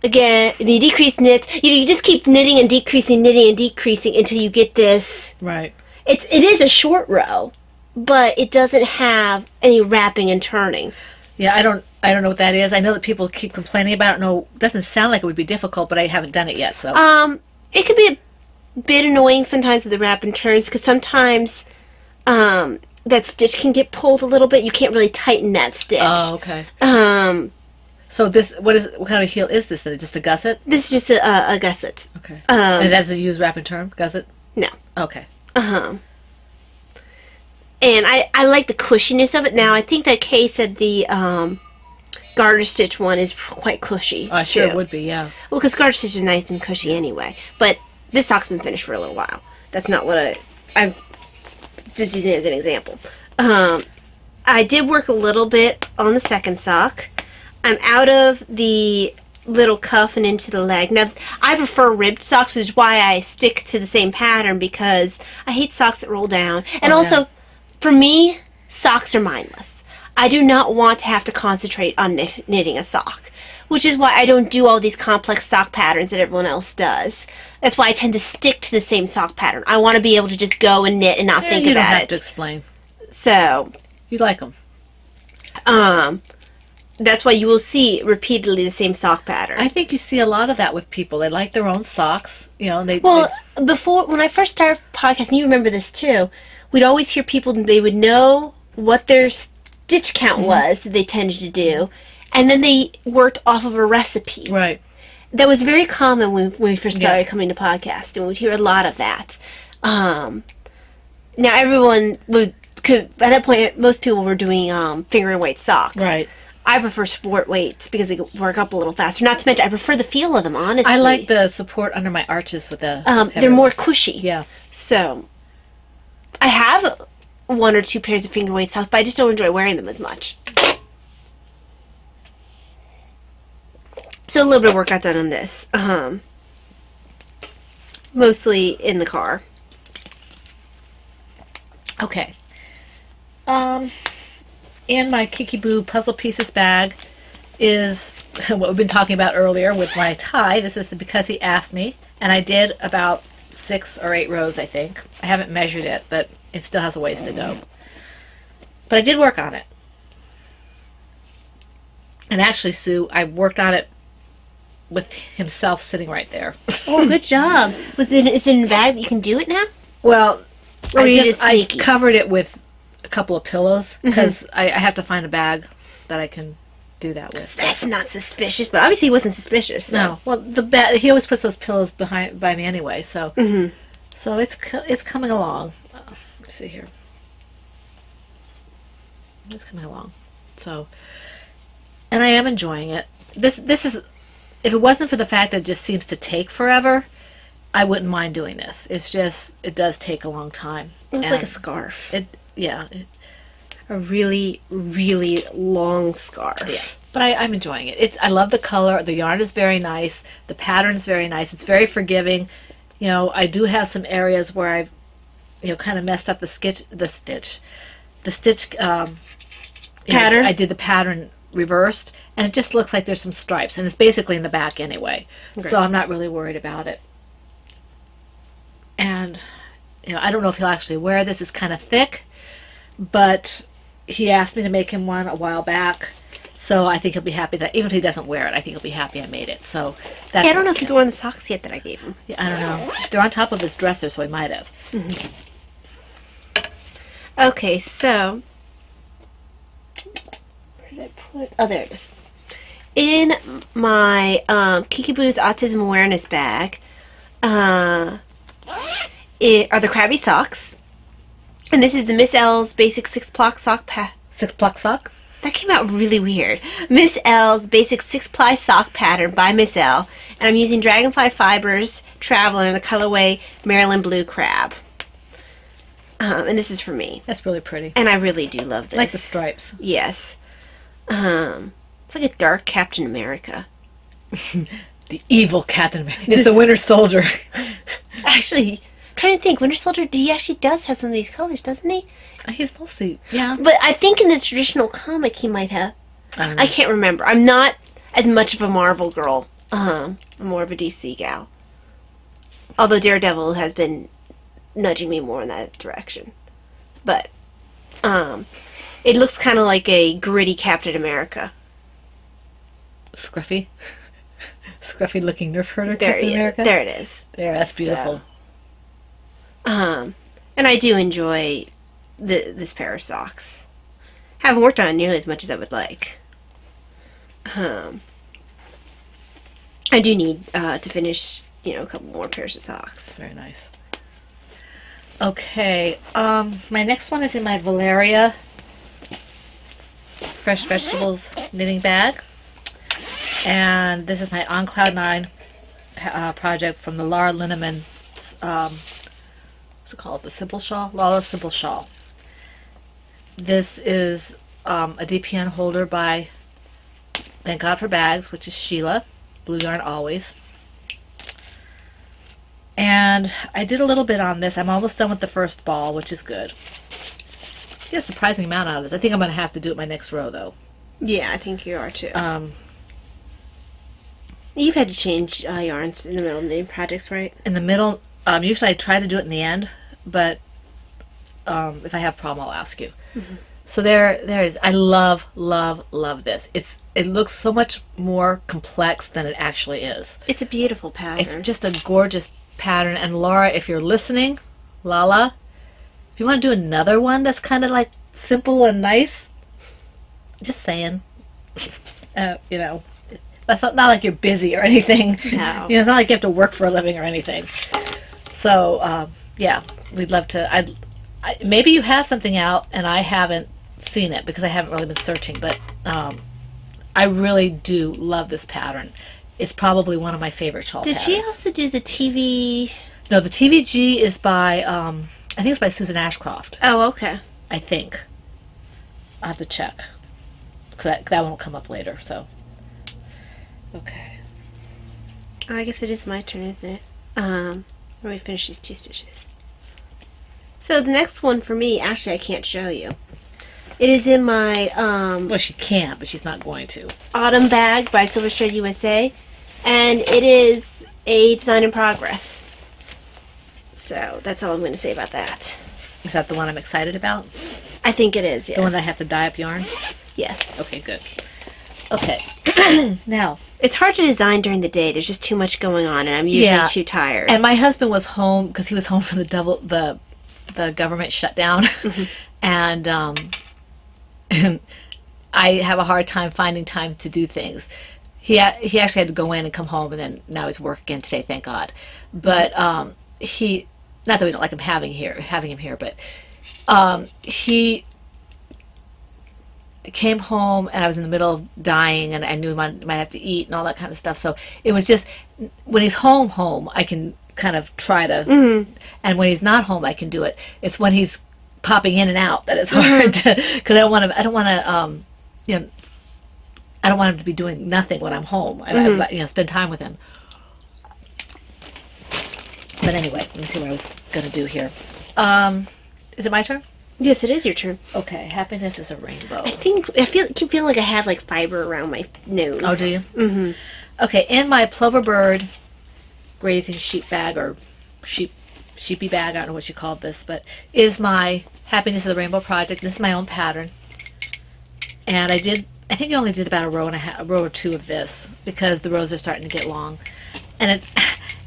again, and you decrease, knit. You just keep knitting and decreasing until you get this. Right. It is a short row, but it doesn't have any wrapping and turning. Yeah, I don't know what that is. I know that people keep complaining about it. No, it doesn't sound like it would be difficult, but I haven't done it yet. So it can be a bit annoying sometimes with the wrap and turns, because sometimes that stitch can get pulled a little bit. You can't really tighten that stitch. Oh, okay. So this, what kind of heel is this then? Just a gusset? This is just a gusset. Okay. And it doesn't use wrap and turn gusset? No. Okay. And I like the cushiness of it. Now, I think that Kay said the garter stitch one is quite cushy. I sure it would be, yeah. Well, because garter stitch is nice and cushy anyway. But this sock's been finished for a little while. That's not what I'm just using it as an example. I did work a little bit on the second sock. I'm out of the little cuff and into the leg. Now, I prefer ribbed socks, which is why I stick to the same pattern, because I hate socks that roll down. And also, for me, socks are mindless. I do not want to have to concentrate on knitting a sock, which is why I don't do all these complex sock patterns that everyone else does. That's why I tend to stick to the same sock pattern. I want to be able to just go and knit and not think about it. You don't have to explain. So, you like them. That's why you will see repeatedly the same sock pattern. I think you see a lot of that with people. They like their own socks, you know. Before, when I first started podcasting, you remember this too, we'd always hear people, they would know what their stitch count was that they tended to do, and then they worked off of a recipe. Right. That was very common when we first started coming to podcast, and we'd hear a lot of that. Now everyone would Because by that point, most people were doing finger and weight socks. Right. I prefer sport weights because they work up a little faster. Not to mention, I prefer the feel of them, honestly. I like the support under my arches with the... they're more cushy. Yeah. So, I have 1 or 2 pairs of finger weight socks, but I just don't enjoy wearing them as much. So a little bit of work got done on this. Mostly in the car. Okay. In my Kiki Boo Puzzle Pieces bag is what we've been talking about earlier with my tie. This is the Because He Asked Me. And I did about 6 or 8 rows, I think. I haven't measured it, but it still has a ways to go. But I did work on it. And actually, Sue, I worked on it with himself sitting right there. Oh, good job. Is it in the bag that you can do it now? Well, Or I covered it with a couple of pillows because I have to find a bag that I can do that with. That's not suspicious, but obviously he wasn't suspicious. So. No, well, the bag, he always puts those pillows by me anyway, so so it's coming along. Let's see here. It's coming along. So, and I am enjoying it. This is, if it wasn't for the fact that it just seems to take forever, I wouldn't mind doing this. It's just, it does take a long time. It's like a scarf. A really, really long scarf. Yeah. But I'm enjoying it. I love the color. The yarn is very nice. The pattern's very nice. It's very forgiving. You know, I do have some areas where I've, you know, kind of messed up the stitch. Pattern. I did the pattern reversed, and it just looks like there's some stripes, and it's basically in the back anyway. Okay. So I'm not really worried about it. And, you know, I don't know if he'll actually wear this. It's kind of thick, but he asked me to make him one a while back. So I think he'll be happy that, even if he doesn't wear it, I think he'll be happy I made it. So that's... Yeah, I don't know if he's worn the socks yet that I gave him. Yeah, I don't know. They're on top of his dresser, so he might have. Okay, so... Where did I put... Oh, there it is. In my Kiki Boo's Autism Awareness bag are the Crabby Socks. And this is the Miss L's Basic 6-ply sock 6-ply sock? That came out really weird. Miss L's Basic 6-ply sock pattern by Miss L. And I'm using Dragonfly Fibers Traveler in the colorway Maryland Blue Crab. And this is for me. That's really pretty. And I really do love this. I like the stripes. Yes. It's like a dark Captain America. The evil Captain America. It's the Winter Soldier. Actually, I'm trying to think. Winter Soldier, he actually does have some of these colors, doesn't he? He's mostly, yeah. But I think in the traditional comic he might have. I don't know. I can't remember. I'm not as much of a Marvel girl. I'm more of a DC gal. Although Daredevil has been nudging me more in that direction. But, it looks kind of like a gritty Captain America. Scruffy? Scruffy looking Nerf herder Captain America? There it is. There, that's beautiful. So, and I do enjoy this pair of socks. Haven't worked on it nearly as much as I would like. I do need to finish, you know, a couple more pairs of socks. Very nice. Okay, my next one is in my Valeria Fresh Vegetables knitting bag. And this is my On Cloud 9 project from the Laura Linneman, what's it called? The Simple Shawl? Lala's Simple Shawl. This is a DPN holder by Thank God for Bags, which is Sheila. Blue yarn always. And I did a little bit on this. I'm almost done with the first ball, which is good. I get a surprising amount out of this. I think I'm going to have to do it my next row, though. Yeah, I think you are, too. You've had to change yarns in the middle of knitting projects, right? In the middle, usually I try to do it in the end, but if I have a problem, I'll ask you. So there it is. I love, love, love this. It looks so much more complex than it actually is. It's a beautiful pattern. It's just a gorgeous pattern. And Laura, if you're listening, Lala, if you want to do another one that's kind of like simple and nice, just saying. You know, that's not like you're busy or anything. No. You know, it's not like you have to work for a living or anything. So, yeah, we'd love to. maybe you have something out and I haven't seen it because I haven't really been searching, but I really do love this pattern. It's probably one of my favorite shawl patterns. Did she also do the TV? No, the TVG is by, I think it's by Susan Ashcroft. Oh, okay. I think. I'll have to check. Because that one will come up later, so. Okay. Oh, I guess it is my turn, isn't it? Let me finish these 2 stitches. So the next one for me, actually I can't show you. It is in my well, she can't, but she's not going to. Autumn Bag by Silver Thread USA, and it is a design in progress. So that's all I'm going to say about that. Is that the one I'm excited about? I think it is, yes. The one that I have to dye up yarn? Yes. Okay, good. Okay. Now, it's hard to design during the day. There's just too much going on, and I'm usually too tired. And my husband was home because he was home from the government shutdown, and I have a hard time finding time to do things. He actually had to go in and come home, and then now he's working again today, thank God. But he, not that we don't like having him here, but he came home and I was in the middle of dyeing, and I knew he might have to eat and all that kind of stuff. So it was just when he's home, I can kind of try to, and when he's not home, I can do it. It's when he's popping in and out that it's hard to, because I don't want to, you know, I don't want him to be doing nothing when I'm home. I spend time with him. But anyway, let me see what I was gonna do here. Is it my turn? Yes, it is your turn. Okay, happiness is a rainbow. I keep feeling like I have like fiber around my nose. Oh, do you? Mm-hmm. Okay, in my plover bird grazing sheep bag or sheepy bag, I don't know what you called this, but is my happiness is a rainbow project. This is my own pattern, and I think I only did about a row or 2 of this because the rows are starting to get long, and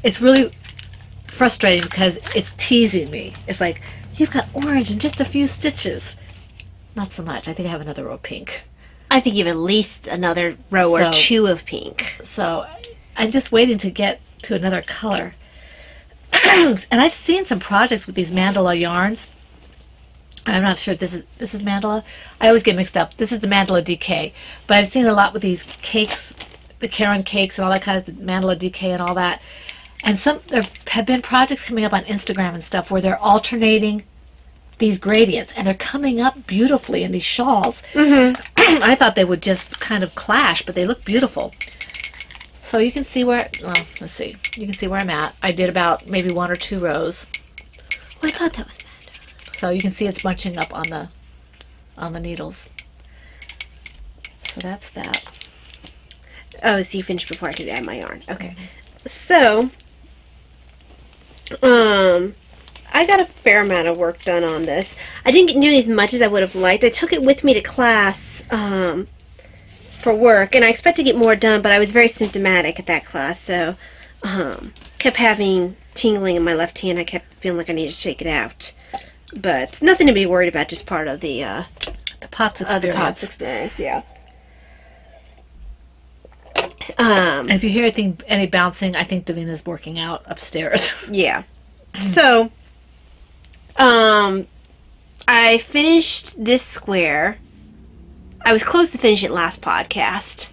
it's really frustrating because it's teasing me. It's like, you've got orange in just a few stitches. Not so much. I think I have another row of pink. I think you have at least another row or 2 of pink. So I'm just waiting to get to another color. And I've seen some projects with these mandala yarns. I'm not sure if this is mandala. I always get mixed up. This is the mandala DK. But I've seen a lot with these cakes, the Karen cakes and all that kind of mandala DK and all that. And there have been projects coming up on Instagram and stuff where they're alternating these gradients, and they're coming up beautifully in these shawls. I thought they would just kind of clash, but they look beautiful. So you can see where, well, let's see. You can see where I'm at. I did about maybe 1 or 2 rows. Oh, I thought that was bad. So you can see it's bunching up on the needles. So that's that. Oh, so you finished before I could add my yarn. Okay. So, I got a fair amount of work done on this. I didn't get nearly as much as I would have liked. I took it with me to class for work, and I expect to get more done, but I was very symptomatic at that class, so kept having tingling in my left hand. I kept feeling like I needed to shake it out. But nothing to be worried about, just part of the POTS experience. The POTS experience, yeah. And if you hear any bouncing, I think Davina's working out upstairs. Yeah. So, I finished this square. I was close to finish it last podcast.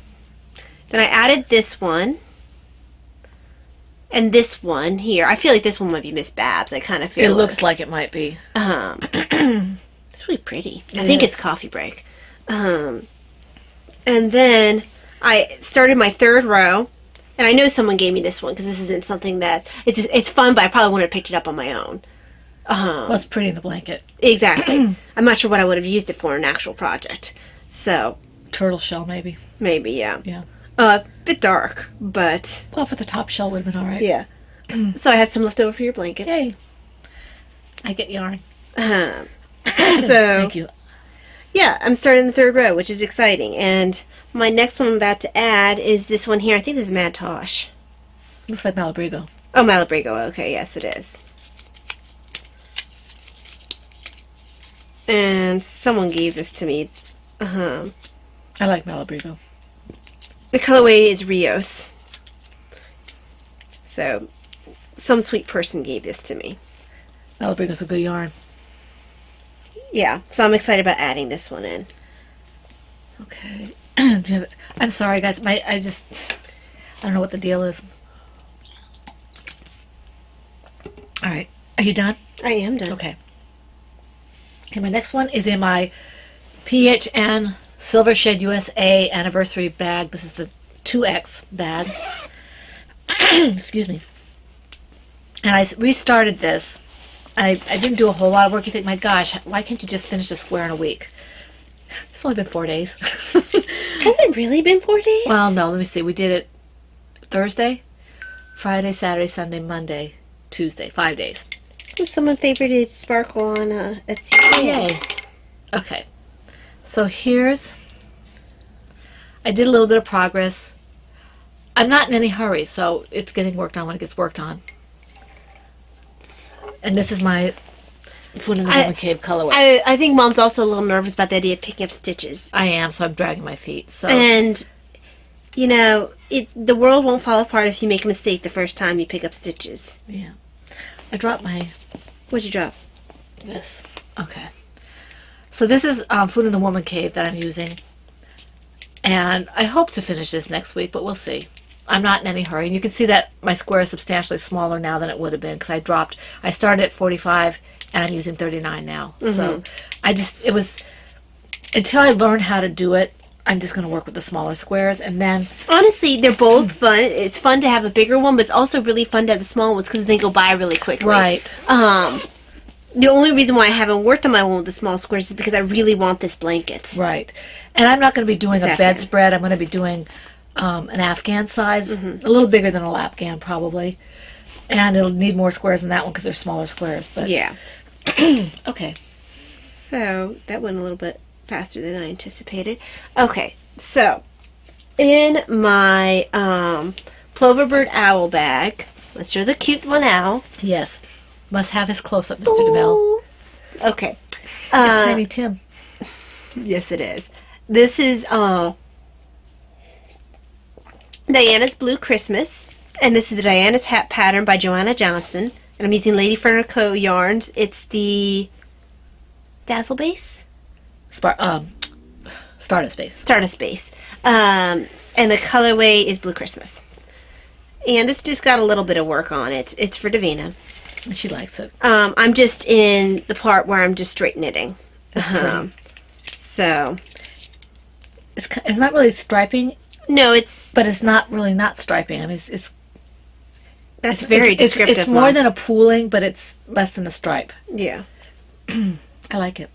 Then I added this one. And this one here. I feel like this one might be Miss Babs. I kind of feel it looks like it might be. It's really pretty. I think it's Coffee Break. And then I started my 3rd row, and I know someone gave me this one because this isn't something that it's fun, but I probably wouldn't have picked it up on my own. Well, it's pretty in the blanket. Exactly. I'm not sure what I would have used it for in an actual project. So turtle shell, maybe. Maybe, yeah. Yeah. A bit dark, but well, for the top shell would have been all right. Yeah. So I had some left over for your blanket. Yay! I get yarn. So thank you. Yeah, I'm starting the 3rd row, which is exciting. And my next one I'm about to add is this one here. I think this is Mad Tosh. Looks like Malabrigo. Oh, Malabrigo. Okay, yes, it is. And someone gave this to me. I like Malabrigo. The colorway is Rios. So, some sweet person gave this to me. Malabrigo's a good yarn. Yeah, so I'm excited about adding this one in. Okay. I'm sorry, guys. I don't know what the deal is. All right. Are you done? I am done. Okay. Okay, my next one is in my PHN Silver Shed USA Anniversary bag. This is the 2X bag. Excuse me. And I restarted this. I didn't do a whole lot of work. You think, my gosh, why can't you just finish a square in a week? It's only been 4 days. Has it really been 4 days? Well, no, let me see. We did it Thursday, Friday, Saturday, Sunday, Monday, Tuesday. 5 days. Someone favorited Sparkle on Etsy. Yay. Okay. So here's... I did a little bit of progress. I'm not in any hurry, so it's getting worked on when it gets worked on. And this is my Foot in the Woman Cave colorway. I think Mom's also a little nervous about the idea of picking up stitches. I am, so I'm dragging my feet. So. And, you know, the world won't fall apart if you make a mistake the first time you pick up stitches. Yeah. I dropped my... What'd you drop? This. Okay. So this is Foot in the Woman Cave that I'm using. And I hope to finish this next week, but we'll see. I'm not in any hurry. And you can see that my square is substantially smaller now than it would have been because I started at 45 and I'm using 39 now. Mm-hmm. So it was, until I learn how to do it, I'm just going to work with the smaller squares. And then... Honestly, they're both fun. It's fun to have a bigger one, but it's also really fun to have the small ones because they go by really quickly. Right. The only reason why I haven't worked on my one with the small squares is because I really want this blanket. Right. And I'm not going to be doing a bedspread. I'm going to be doing an Afghan size, a little bigger than a Lapghan probably. And it'll need more squares than that one because they're smaller squares. But yeah. Okay. So that went a little bit faster than I anticipated. Okay. So in my Ploverbird owl bag, let's show the cute one owl. Yes. Must have his close-up, Mr. DeMille. Okay. It's Tiny Tim. Yes, it is. This is Diana's Blue Christmas. And this is the Dianna's Hat pattern by Joanna Johnson. And I'm using Lady Fern & Co. yarns. It's the Dazzle Base? Stardust Base. Stardust Base. And the colorway is Blue Christmas. And it's just got a little bit of work on it. It's for Davina. She likes it. I'm just in the part where I'm just straight knitting. So it's not really striping. No, but it's not really not striping. I mean, that's very descriptive. It's more than a pooling, but it's less than a stripe. Yeah, I like it.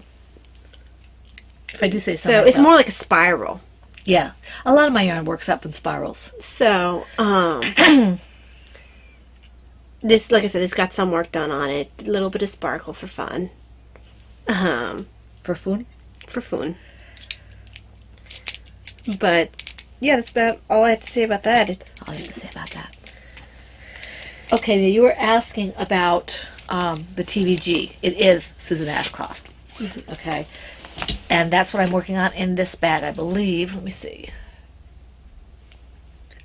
If I do say so. So it's more like a spiral. Yeah, a lot of my yarn works up in spirals. So this, like I said, it's got some work done on it. A little bit of sparkle for fun. For fun? For fun. But, yeah, that's about all I have to say about that. All I have to say about that. Okay, you were asking about the TVG. It is Susan Ashcroft. Okay. And that's what I'm working on in this bag, I believe. Let me see.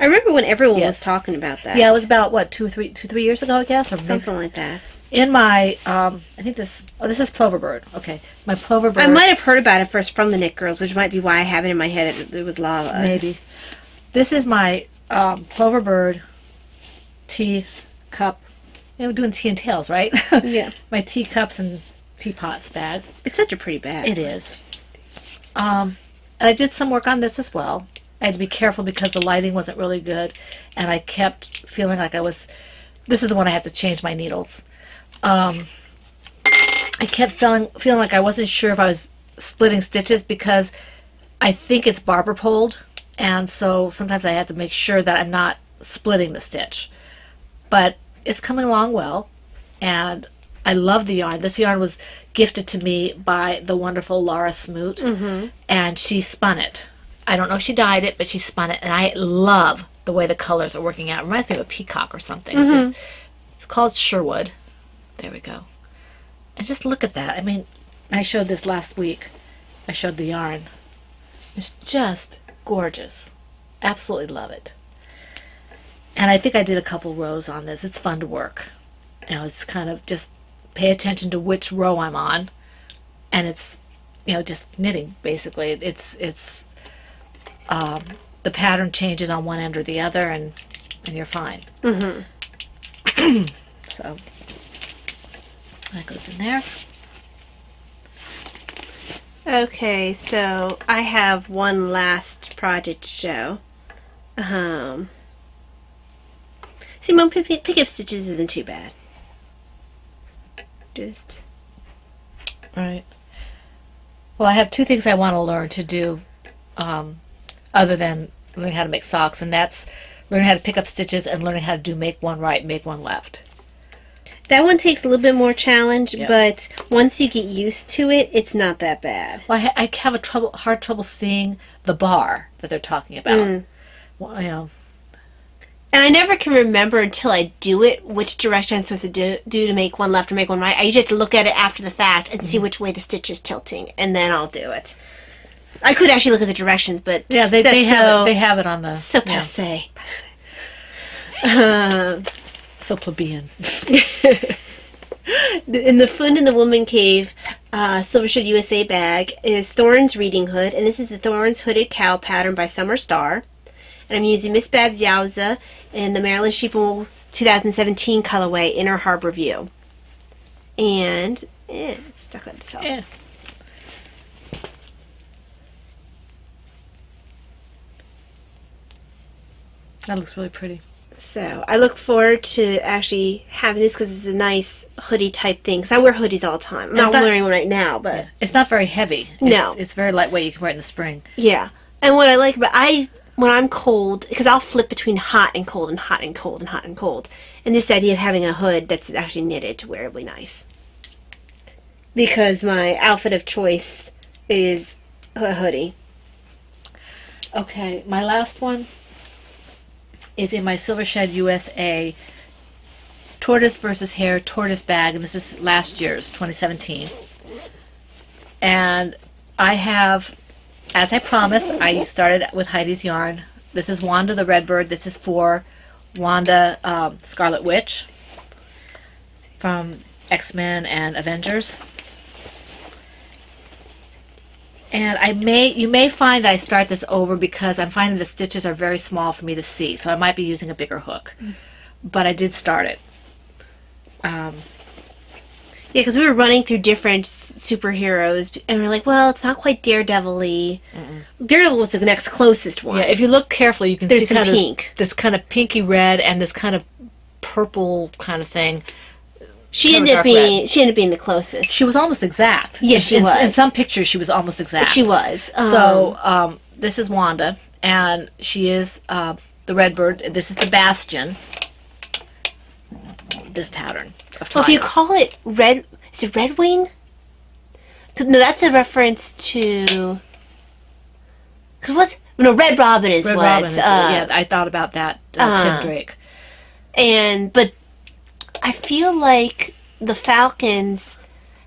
I remember when everyone was talking about that. Yeah, it was about, what, 2 or 3 years ago, I guess? Or something like that. In my, I think this is Ploverbird. Okay, my Ploverbird. I might have heard about it first from the Knit Girls, which might be why I have it in my head. It was lava. Maybe. This is my Ploverbird teacup. I'm doing tea and tails, right? Yeah. My teacups and teapots bag. It's such a pretty bag. It is. And I did some work on this as well. I had to be careful because the lighting wasn't really good, and I kept feeling like this is the one I had to change my needles. I kept feeling like I wasn't sure if I was splitting stitches because I think it's barber poled, and so sometimes I have to make sure that I'm not splitting the stitch. But it's coming along well, and I love the yarn. This yarn was gifted to me by the wonderful Laura Smoot, and she spun it. I don't know if she dyed it, but she spun it, and I love the way the colors are working out. It reminds me of a peacock or something. It's called Sherwood. There we go. And just look at that. I mean, I showed this last week. I showed the yarn. It's just gorgeous. Absolutely love it. And I think I did a couple rows on this. It's fun to work. You know, it's kind of just pay attention to which row I'm on and it's, you know, just knitting basically. It's the pattern changes on one end or the other, and you're fine. So that goes in there. Okay, so I have one last project to show. See, my pick up stitches isn't too bad. Just right. Well, I have two things I want to learn to do, other than learning how to make socks, and that's learning how to pick up stitches and learning how to do make one right, make one left. that one takes a little bit more challenge, but once you get used to it, it's not that bad. Well, I have a hard trouble seeing the bar that they're talking about. Well, you know. And I never can remember until I do it which direction I'm supposed to do to make one left or make one right. I usually have to look at it after the fact and see which way the stitch is tilting, and then I'll do it. I could actually look at the directions, but yeah, they have it on the so passe. So plebeian. In the Fund in the Woman Cave Silver Shade USA bag is Thorns Reading Hood, and this is the Thorns Hooded Cow pattern by Summer Star. And I'm using Miss Babs Yowza in the Maryland Sheeple 2017 colorway Inner Harbor View. And it's stuck on itself. Yeah. That looks really pretty. So I look forward to actually having this because it's a nice hoodie type thing. Because I wear hoodies all the time. I'm not wearing one right now, but it's not very heavy. No, it's very lightweight. You can wear it in the spring. Yeah, and what I like about when I'm cold, because I'll flip between hot and cold and hot and cold and hot and cold, and this idea of having a hood that's actually knitted to wear will be nice. Because my outfit of choice is a hoodie. Okay, my last one is in my Silver Shed USA Tortoise versus Hare Tortoise bag, and this is last year's 2017. And I have, as I promised, I started with Heidi's yarn. This is Wanda the Redbird. This is for Wanda Scarlet Witch from X-Men and Avengers. And you may find that I start this over because I'm finding the stitches are very small for me to see, so I might be using a bigger hook. But I did start it. Yeah, because we were running through different superheroes, and we're like, well, it's not quite Daredevil-y. Daredevil was the next closest one. Yeah, if you look carefully, you can see some pink. This kind of pinky red and this kind of purple kind of thing. She ended up being the closest. She was almost exact. Yes, she was. In some pictures, she was almost exact. She was. So this is Wanda, and she is the Redbird. This is the Bastion. This pattern of well, if you call it red, is it Red Wing? No, that's a reference to. Cause what? No, Red Robin is Red what. Robin is yeah, I thought about that. Tim Drake. But I feel like the Falcons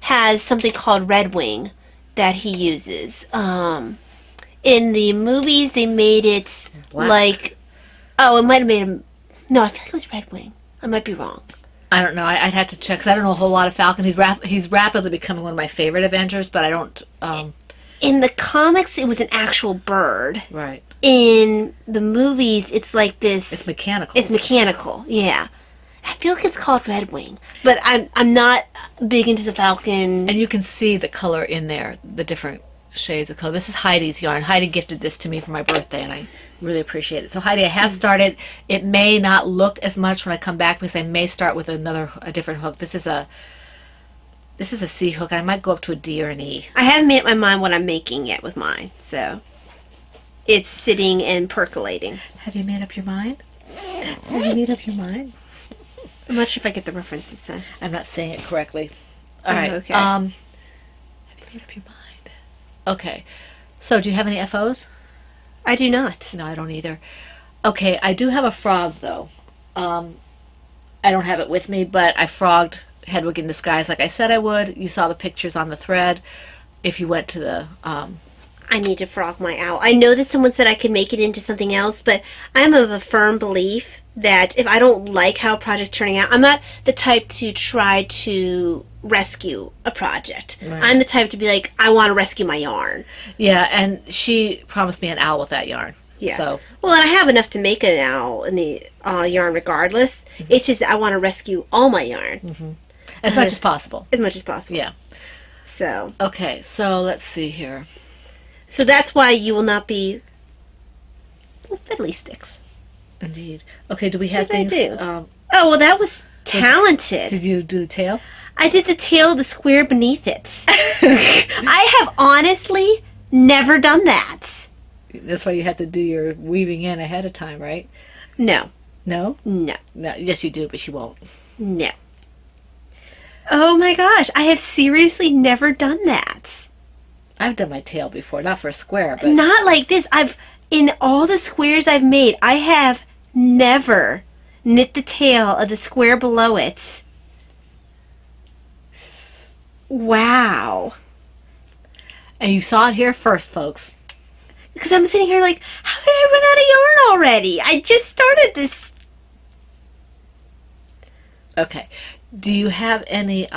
has something called Red Wing that he uses. In the movies, they made it black. Like, oh, it might have made him. No, I feel like it was Red Wing. I might be wrong. I don't know. I'd have to check because I don't know a whole lot of Falcon. He's rapidly becoming one of my favorite Avengers, but I don't. In the comics, it was an actual bird. Right. In the movies, it's like this. It's mechanical. It's mechanical. Yeah. I feel like it's called Red Wing, but I'm not big into the Falcon. And you can see the color in there, the different shades of color. This is Heidi's yarn. Heidi gifted this to me for my birthday, and I really appreciate it. So Heidi, I have started. It may not look as much when I come back because I may start with a different hook. This is a C hook. I might go up to a D or an E. I haven't made up my mind what I'm making yet with mine, so it's sitting and percolating. Have you made up your mind? Have you made up your mind? I'm not sure if I get the reference this time. I'm not saying it correctly. All right. Okay. Have you made up your mind? Okay. So, do you have any FOs? I do not. No, I don't either. Okay, I do have a frog, though. I don't have it with me, but I frogged Hedwig in Disguise like I said I would. You saw the pictures on the thread. If you went to the... I need to frog my owl. I know that someone said I could make it into something else, but I'm of a firm belief that if I don't like how a project's turning out, I'm not the type to try to rescue a project. Right. I'm the type to be like, I want to rescue my yarn. Yeah, and she promised me an owl with that yarn. Yeah. So Well, and I have enough to make an owl in the yarn regardless. It's just that I want to rescue all my yarn. as much as possible. As much as possible. Yeah. So Okay, so let's see here. so that's why you will not be fiddly sticks. Indeed. Okay, do we have What did I things? do? Oh, well, that was talented. Did you do the tail? I did the tail of the square beneath it. I have honestly never done that. That's why you have to do your weaving in ahead of time, right? No. No? No. No. Yes, you do, but she won't. No. Oh my gosh, I have seriously never done that. I've done my tail before, not for a square, but Not like this. In all the squares I've made, I have never knit the tail of the square below it. Wow. and you saw it here first, folks. Because I'm sitting here like, how did I run out of yarn already? I just started this. Okay. Do you have any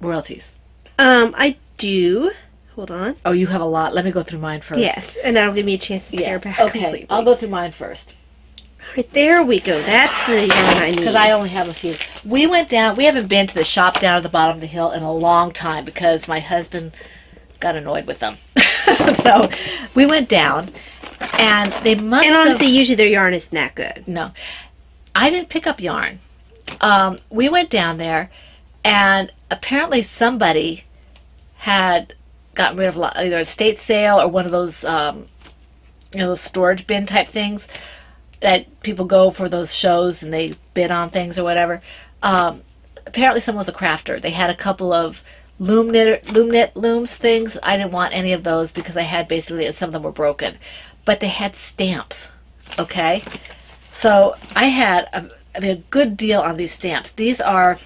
royalties? I do. Hold on. Oh, you have a lot. Let me go through mine first. Yes, and that'll give me a chance to tear back Okay, completely. I'll go through mine first. Right, there we go. That's the yarn I need. Because I only have a few. We went down, we haven't been to the shop down at the bottom of the hill in a long time because my husband got annoyed with them. So we went down and they must And have... honestly, usually their yarn isn't that good. No. I didn't pick up yarn. We went down there and apparently somebody had gotten rid of either a estate sale or one of those, those storage bin type things that people go for those shows and they bid on things or whatever. Apparently someone was a crafter. They had a couple of loom knit looms things. I didn't want any of those because I had basically, and some of them were broken. But they had stamps, okay? So I had a good deal on these stamps. These are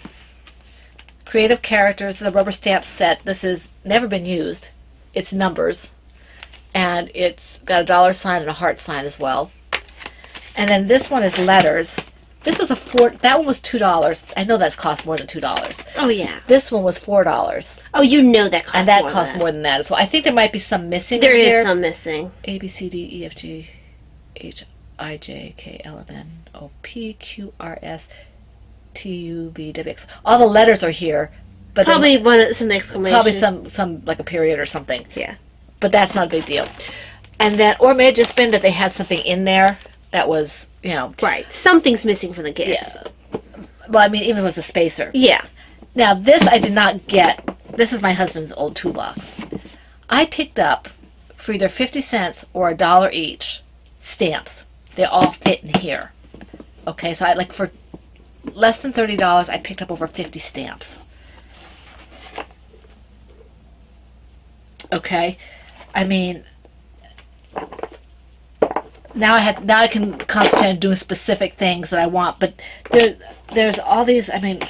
Creative Characters, the rubber stamp set. This has never been used. It's numbers. And it's got a dollar sign and a heart sign as well. And then this one is letters. This was that one was $2. I know that's cost more than $2. Oh, yeah. This one was $4. Oh, you know that costs And that more costs than more than that as well. I think there might be some missing There in is here. some missing. A, B, C, D, E, F, G, H, I, J, K, L, M, N, O, P, Q, R, S, T, U, V, W, X. All the letters are here. But Probably some exclamation. probably some like a period or something. Yeah. But that's not a big deal. And then, or it may have just been that they had something in there that was, you know. Right. Something's missing from the gift. Yeah. Well, I mean, even if it was a spacer. Yeah. Now, this I did not get. This is my husband's old toolbox. I picked up, for either 50 cents or $1 each, stamps. They all fit in here. Okay, so I for less than $30, I picked up over 50 stamps. Okay, I mean, now I can concentrate on doing specific things that I want. But there's all these. I mean,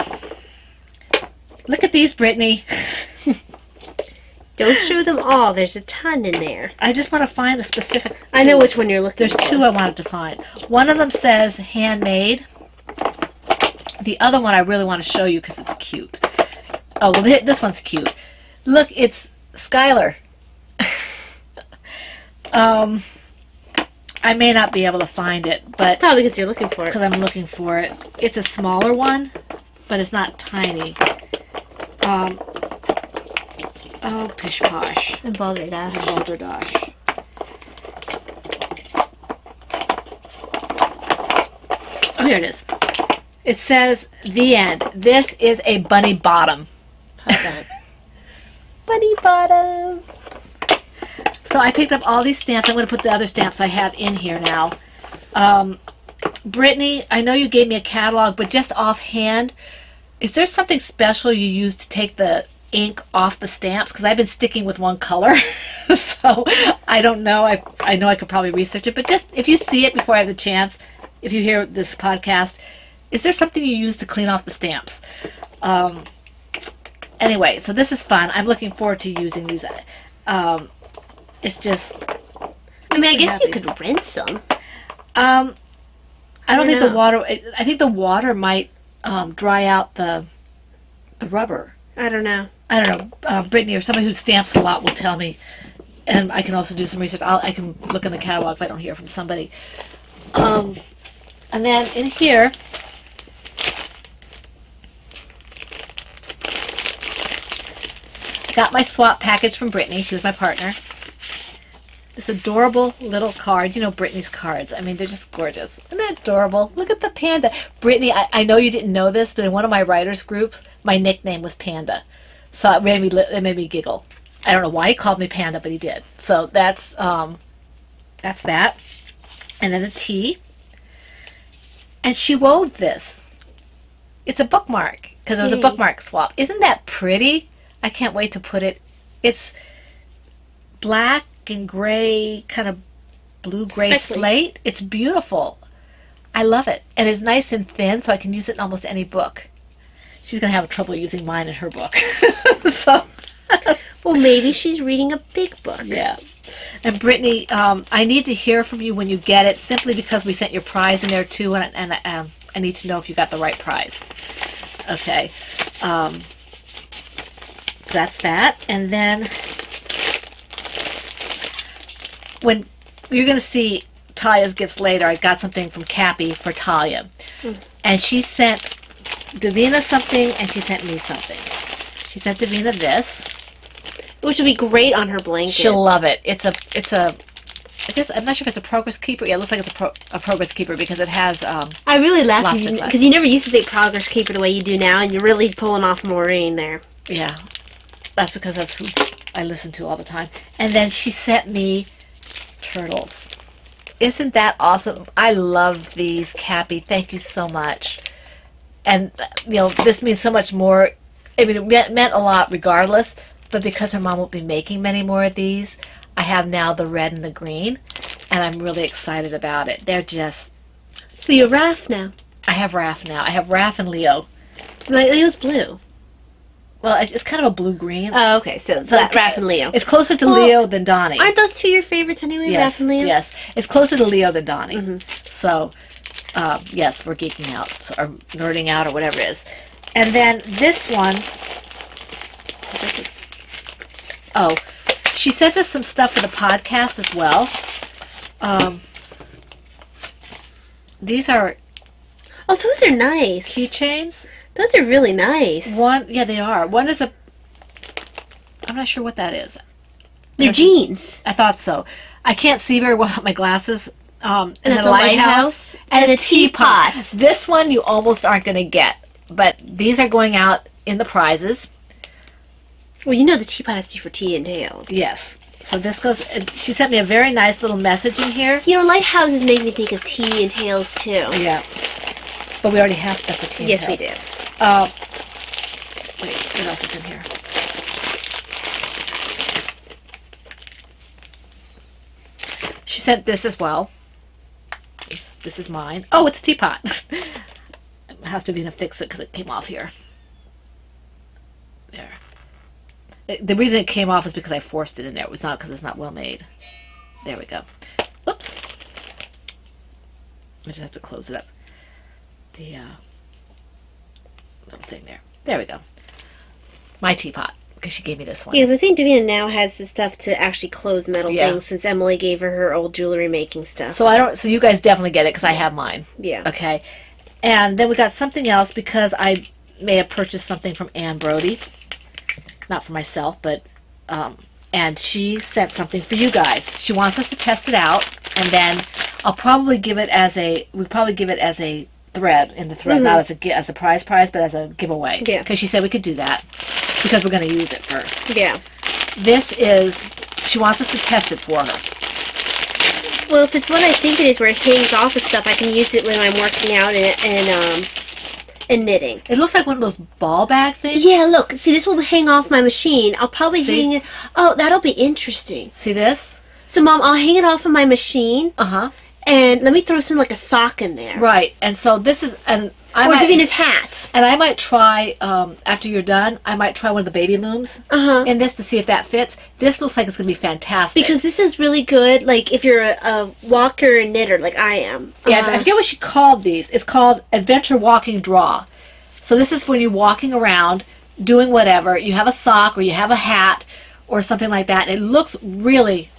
look at these, Brittany. Don't show them all. There's a ton in there. I just want to find a specific. I know which one you're looking There's for. two I wanted to find. One of them says handmade. The other one I really want to show you because it's cute. Oh, well, this one's cute. Look, it's Skylar. I may not be able to find it, but Probably because you're looking for it. because I'm looking for it. It's a smaller one, but it's not tiny. Oh, pish posh. And balderdash. Balderdash. Oh, here it is. It says, the end. This is a bunny bottom. How's that? Bunny bottom. So I picked up all these stamps. I'm going to put the other stamps I have in here now. Brittany, I know you gave me a catalog, but just offhand, is there something special you use to take the ink off the stamps? Because I've been sticking with one color. So I don't know. I know I could probably research it, but just if you see it before I have the chance, if you hear this podcast, is there something you use to clean off the stamps? Anyway, so this is fun. I'm looking forward to using these. It's just... I mean, I guess you could rinse them. I I don't think the know. water. I think the water might dry out the rubber. I don't know. I don't know. Brittany or somebody who stamps a lot will tell me, and I can also do some research. I can look in the catalog if I don't hear from somebody. And then in here, I got my swap package from Brittany. She was my partner. This adorable little card. You know Brittany's cards. I mean, they're just gorgeous. Isn't that adorable? Look at the panda. Brittany, I know you didn't know this, but in one of my writers' groups, my nickname was Panda. So it made me giggle. I don't know why he called me Panda, but he did. So that's that. And then a T. And she wove this. It's a bookmark, because it was a bookmark swap. Isn't that pretty? I can't wait to put it. It's black and gray, kind of blue-gray slate. It's beautiful. I love it. And it's nice and thin, so I can use it in almost any book. She's going to have trouble using mine in her book. So, well, maybe she's reading a big book. Yeah. And Brittany, I need to hear from you when you get it, simply because we sent your prize in there too, and I need to know if you got the right prize. Okay. That's that. And then when you're going to see Talia's gifts later, I got something from Cappy for Talia. And she sent Davina something, and she sent me something. She sent Davina this. Which would be great on her blanket. She'll love it. It's a I guess, I'm not sure if it's a progress keeper. Yeah, it looks like it's a progress keeper because it has I really laugh lots of because you never used to say progress keeper the way you do now, and you're really pulling off Maureen there. Yeah. That's because that's who I listen to all the time. And then she sent me turtles. Isn't that awesome? I love these, Cappy. Thank you so much. And, you know, this means so much more. I mean, it meant a lot regardless, but because her mom won't be making many more of these, I have now the red and the green, and I'm really excited about it. They're just... So you're Raph now. I have Raph now. I have Raph and Leo. Leo's blue. Well, it's kind of a blue-green. Oh, okay. So that Raph and Leo. It's closer to Leo than Donnie. Aren't those two your favorites anyway, Yes, Raph and Leo? yes. It's closer to Leo than Donnie. So, yes, we're geeking out, or nerding out, or whatever it is. And then this one... Oh, she sent us some stuff for the podcast as well. These are Oh, those are nice. keychains. Those are really nice. One, yeah, they are. One is a... I'm not sure what that is. They're jeans. I thought so. I can't see very well with my glasses. And it's a lighthouse and a teapot. This one you almost aren't going to get, but these are going out in the prizes. Well, you know the teapot has to be for tea and tails. Yes. So this goes... She sent me a very nice little message in here. You know, lighthouses make me think of tea and tails, too. Yeah. But we already have stuff for tea and Yes, tails. we do. Wait, what else is in here? She sent this as well. This is mine. Oh, it's a teapot. I have to be able to fix it because it came off here. There. The reason it came off is because I forced it in there. It was not because it's not well made. There we go. Whoops. I just have to close it up. The little thing there. There we go. My teapot, because she gave me this one. Because I think Davina now has the stuff to actually close metal Yeah. things since Emily gave her old jewelry making stuff. So you guys definitely get it because I have mine. Yeah. Okay. And then we got something else because I may have purchased something from Ann Brody. Not for myself, but and she sent something for you guys. She wants us to test it out, and then I'll probably give it as a thread in the thread, not as a prize, but as a giveaway. Yeah. Because she said we could do that because we're going to use it first. Yeah. This is, she wants us to test it for her. Well, if it's what I think it is, where it hangs off of stuff, I can use it when I'm working out and knitting. It looks like one of those ball bag things. Yeah, look. See, this will hang off my machine. I'll probably See? hang it. Oh, that'll be interesting. See this? So, Mom, I'll hang it off of my machine. Uh-huh. And let me throw some, like, a sock in there. Right. And so this is, and I or might, Diannas Hat. And I might try, after you're done, I might try one of the baby looms in this to see if that fits. This looks like it's going to be fantastic. Because this is really good, like, if you're a walker and knitter like I am. Yeah, I forget what she called these. It's called Adventure Walking Draw. So this is when you're walking around, doing whatever. You have a sock or you have a hat or something like that. And it looks really,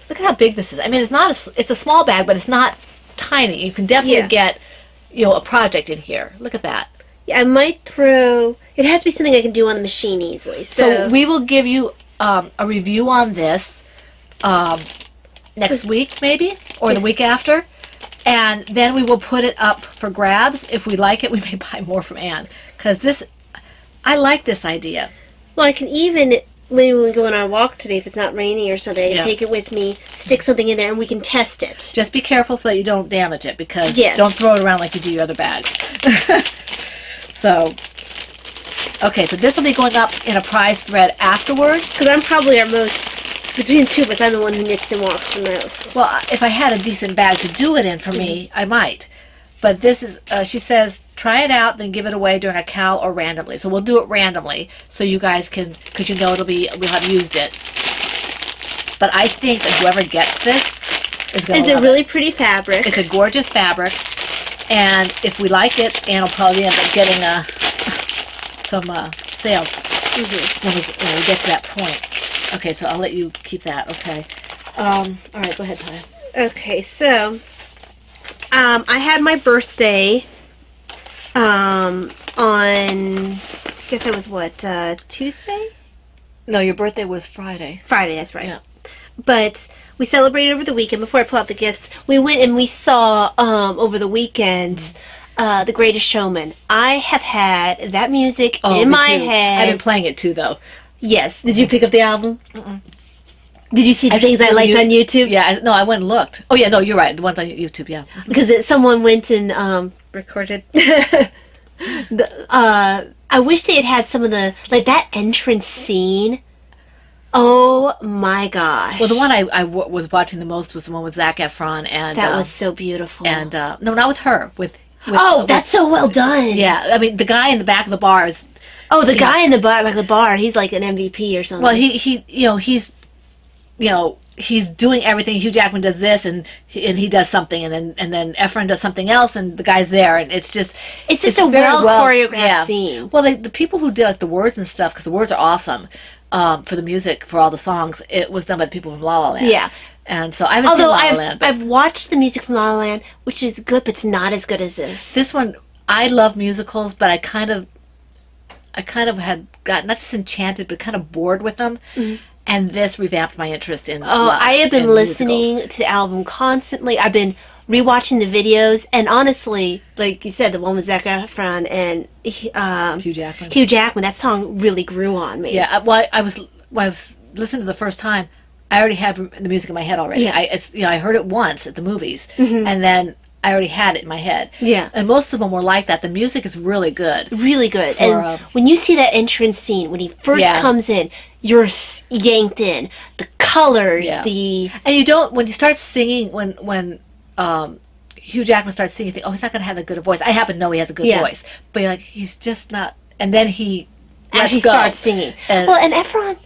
look at how big this is. I mean, it's a small bag, but it's not tiny. You can definitely get, you know, a project in here. Look at that. Yeah, I might throw, it has to be something I can do on the machine easily. So we will give you a review on this next week maybe, or the week after. And then we will put it up for grabs. If we like it, we may buy more from Anne. Because this, I like this idea. Well, I can even, when we go on our walk today, if it's not rainy or something, I can take it with me, stick something in there, and we can test it. Just be careful so that you don't damage it, because don't throw it around like you do your other bags. So, okay, so this will be going up in a prize thread afterwards. Because I'm probably our most, between the two of us, I'm the one who knits and walks the most. Well, if I had a decent bag to do it in for me, I might. But this is, she says, try it out, then give it away during a cowl or randomly. So we'll do it randomly, so you guys can, because you know we'll have used it. But I think that whoever gets this is going to love it. It's a really pretty fabric. It's a gorgeous fabric, and if we like it, Anne will probably end up getting some sales when we get to that point. Okay, so I'll let you keep that. Okay. All right, go ahead, Ty. Okay, so I had my birthday on, I guess it was what, Tuesday? No, your birthday was Friday. Friday, that's right. Yeah. But we celebrated over the weekend. Before I pull out the gifts, we went and we saw over the weekend The Greatest Showman. I have had that music in my head. I've been playing it too, though. Yes. Did you pick up the album? Did you see the things I liked on YouTube? Yeah, no, I went and looked. Oh, yeah, no, you're right. The ones on YouTube, yeah. Because someone went and recorded. I wish they had some of the, like, that entrance scene. Oh, my gosh. Well, the one I was watching the most was the one with Zac Efron. And that was so beautiful. And, no, not with her. That's so well done. Yeah, I mean, the guy in the back of the bar is... Oh, the guy in the back of the bar, he's like an MVP or something. Well, he's doing everything. Hugh Jackman does this, and he does something, and then Efron does something else, and the guy's there, and it's just a well choreographed scene. Well, the people who did like the words and stuff, because the words are awesome for the music for all the songs. It was done by the people from La La Land. Yeah, and so I haven't seen La La Land. But I've watched the music from La La Land, which is good, but it's not as good as this. This one, I love musicals, but I kind of had got not disenchanted, but kind of bored with them. And this revamped my interest in I have been listening to the album constantly. I've been rewatching the videos, and honestly, like you said, the one with Zac Efron and Hugh Jackman, that song really grew on me. Yeah, when I was listening to the first time, I already had the music in my head already. Yeah. I heard it once at the movies, and then I already had it in my head. Yeah. And most of them were like that. The music is really good. Really good. And when you see that entrance scene, when he first comes in, you're yanked in. The colors, And you don't, when you start singing, when Hugh Jackman starts singing, you think, oh, he's not going to have a good voice. I happen to know he has a good voice. But you're like, he's just not. And then he actually starts singing. And Efron...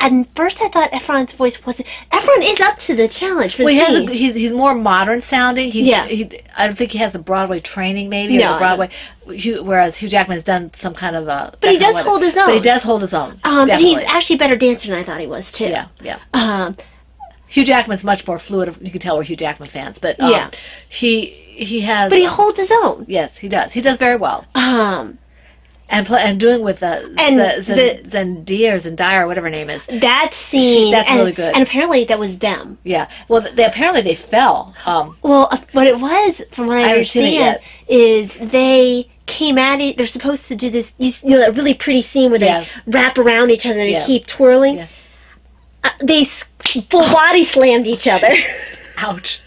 At first, I thought Efron's voice wasn't. Efron is up to the challenge for the scene. He's more modern sounding. I don't think he has the Broadway training, maybe, or the Broadway. Whereas Hugh Jackman has done some kind of a. But he does hold his own. But he does hold his own. And he's actually a better dancer than I thought he was too. Yeah. Hugh Jackman's much more fluid. You can tell we're Hugh Jackman fans, but he has. But he holds his own. Yes, he does. He does very well. And doing with Zendaya or whatever her name is. That scene. That's really good. And apparently that was them. Yeah. Well, apparently they fell. What it was, from what I understand, is they came at it. They're supposed to do this, that really pretty scene where they wrap around each other and keep twirling. Yeah. They full body slammed each other. Ouch.